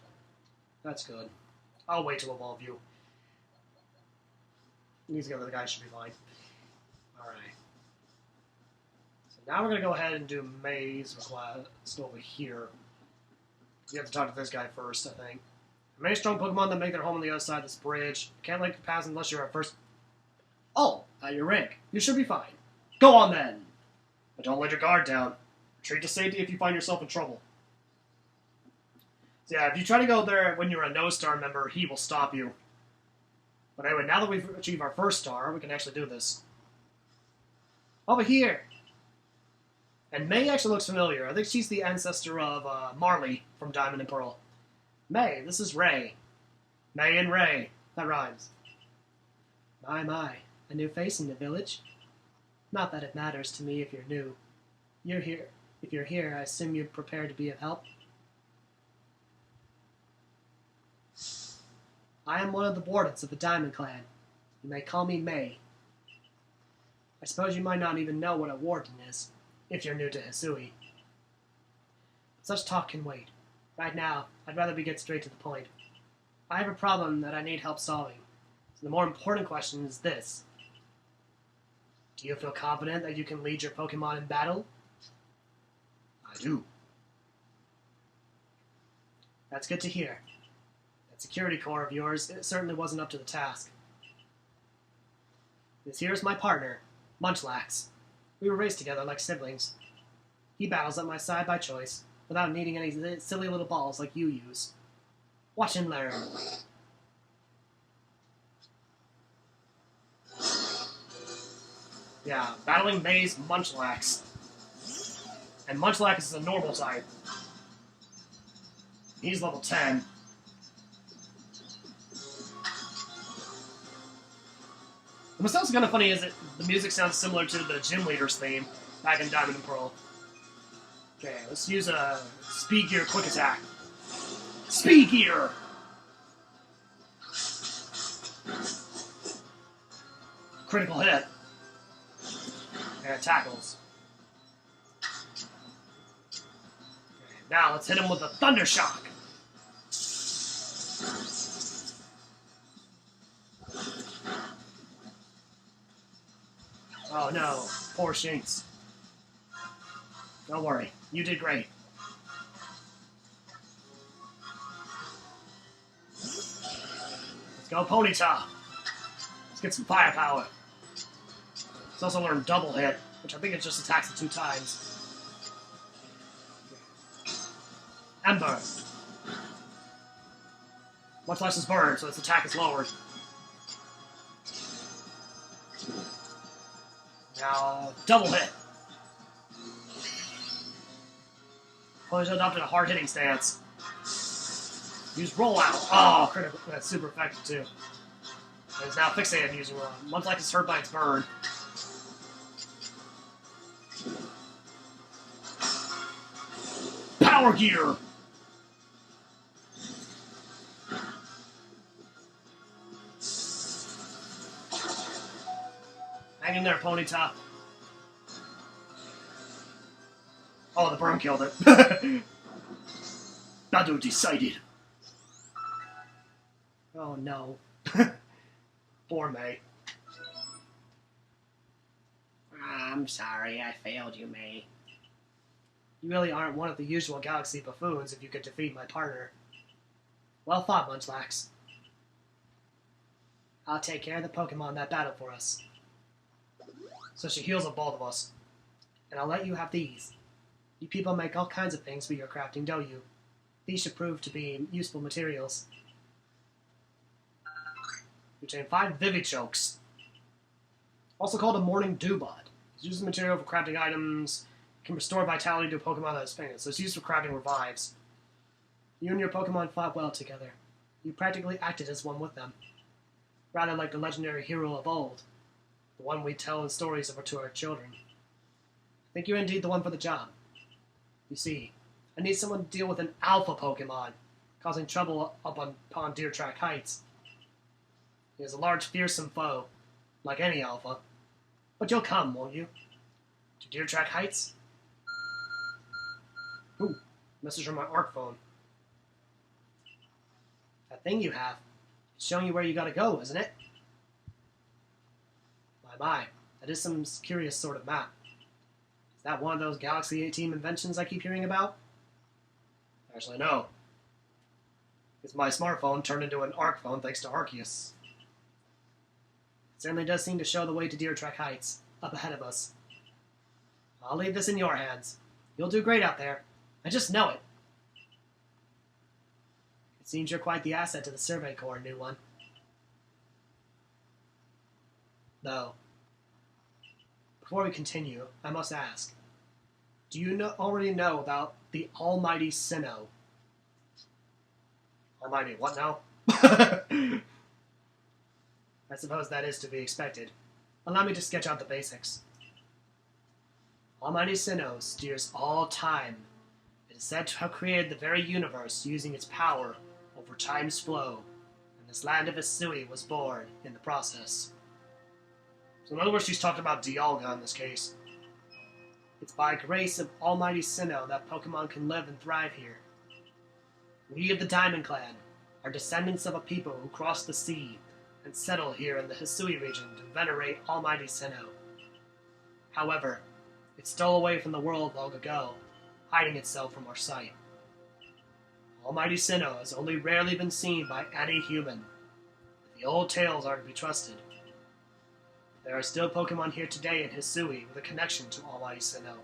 A: That's good. I'll wait to evolve you. These other guys should be fine. Alright. So now we're going to go ahead and do May's request over here. You have to talk to this guy first, I think. Many strong Pokemon that make their home on the other side of this bridge. Can't let you pass unless you're at first. Oh, at your rank. You should be fine. Go on then! But don't let your guard down. Retreat to safety if you find yourself in trouble. So yeah, if you try to go there when you're a no-star member, he will stop you. But anyway, now that we've achieved our first star, we can actually do this. Over here! And May actually looks familiar. I think she's the ancestor of Marley from Diamond and Pearl. May, this is Ray. May and Ray. That rhymes. My. A new face in the village? Not that it matters to me if you're new. You're here. If you're here, I assume you're prepared to be of help? I am one of the wardens of the Diamond Clan. You may call me May. I suppose you might not even know what a warden is, if you're new to Hisui. Such talk can wait. Right now, I'd rather we get straight to the point. I have a problem that I need help solving. So the more important question is this. Do you feel confident that you can lead your Pokemon in battle? I do. That's good to hear. That security corps of yours, it certainly wasn't up to the task. This here is my partner, Munchlax. We were raised together like siblings. He battles at my side by choice, without needing any silly little balls like you use. Watch him learn. Yeah, battling May's Munchlax. And Munchlax is a normal type. He's level 10. And what's also kind of funny is that the music sounds similar to the Gym Leader's theme back in Diamond and Pearl. Okay, let's use a Speed Gear Quick Attack. Speed Gear! Critical hit. And it tackles. Okay, now let's hit him with a Thunder Shock. Oh no, poor Shinx. Don't worry, you did great. Let's go Ponyta. Let's get some firepower. Let's also learn Double Hit, which I think it just attacks it 2 times. Ember. Much less is burned, so its attack is lowered. Now, Double Hit. Ponyta adopted a hard-hitting stance. Use Rollout. Oh, critical. That's super effective, too. And it's now fixated using Rollout. Munchlax is hurt by its burn. Power Gear! Hang in there, Ponyta. Oh, the burn killed it. Battle decided. Oh no. Poor May. I'm sorry, I failed you, May. You really aren't one of the usual galaxy buffoons if you could defeat my partner. Well thought, Munchlax. I'll take care of the Pokemon that battle for us. So she heals up both of us. And I'll let you have these. You people make all kinds of things for your crafting, don't you? These should prove to be useful materials. You obtain 5 Vivichokes. Also called a Morning Dew Bud. It's used as material for crafting items. It can restore vitality to a Pokemon that is fainted, so it's used for crafting revives. You and your Pokemon fought well together. You practically acted as one with them. rather like the legendary hero of old, the one we tell in stories over to our children. I think you're indeed the one for the job. You see, I need someone to deal with an alpha Pokemon, causing trouble up upon Deer Track Heights. He is a large, fearsome foe, like any alpha. But you'll come, won't you? To Deer Track Heights? Ooh, message from my ARC phone. That thing you have, it's showing you where you gotta go, isn't it? My, that is some curious sort of map. Is that one of those Galaxy 18 inventions I keep hearing about? Actually, no. It's my smartphone turned into an ARC phone thanks to Arceus. It certainly does seem to show the way to Deer Track Heights, up ahead of us. I'll leave this in your hands. You'll do great out there. I just know it. It seems you're quite the asset to the Survey Corps, new one. Though, before we continue, I must ask, do you already know about the Almighty Sinnoh? Almighty what now? I suppose that is to be expected. Allow me to sketch out the basics. Almighty Sinnoh steers all time. It is said to have created the very universe using its power over time's flow, and this land of Hisui was born in the process. So in other words, she's talking about Dialga in this case. It's by grace of Almighty Sinnoh that Pokemon can live and thrive here. We of the Diamond Clan are descendants of a people who crossed the sea and settled here in the Hisui region to venerate Almighty Sinnoh. However, it stole away from the world long ago, hiding itself from our sight. Almighty Sinnoh has only rarely been seen by any human. The old tales are to be trusted. There are still Pokemon here today in Hisui with a connection to Almighty Sinnoh,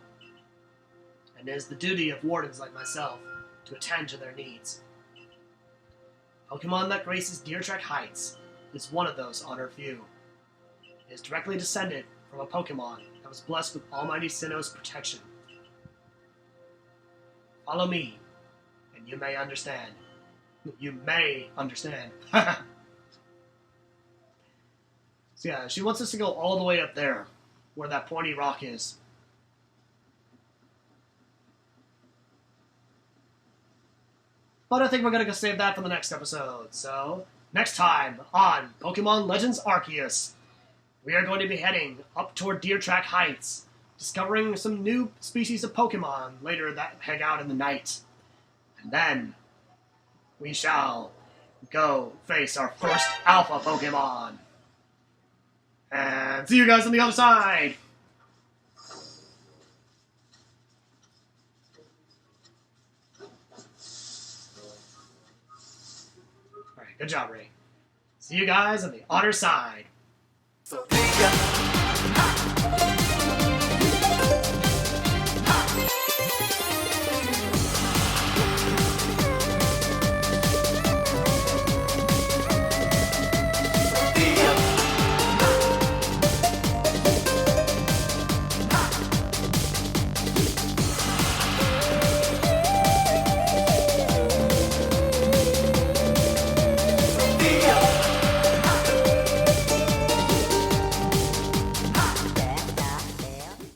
A: and it is the duty of wardens like myself to attend to their needs. Pokemon that graces Deer Track Heights is one of those honored few. It is directly descended from a Pokemon that was blessed with Almighty Sinnoh's protection. Follow me, and you may understand. You may understand. So yeah, she wants us to go all the way up there, where that pointy rock is. But I think we're going to go save that for the next episode. So, next time on Pokemon Legends Arceus, we are going to be heading up toward Deer Track Heights, discovering some new species of Pokemon later that hang out in the night. And then, we shall go face our first Alpha Pokemon. And see you guys on the other side! Alright, good job, Ray. See you guys on the other side.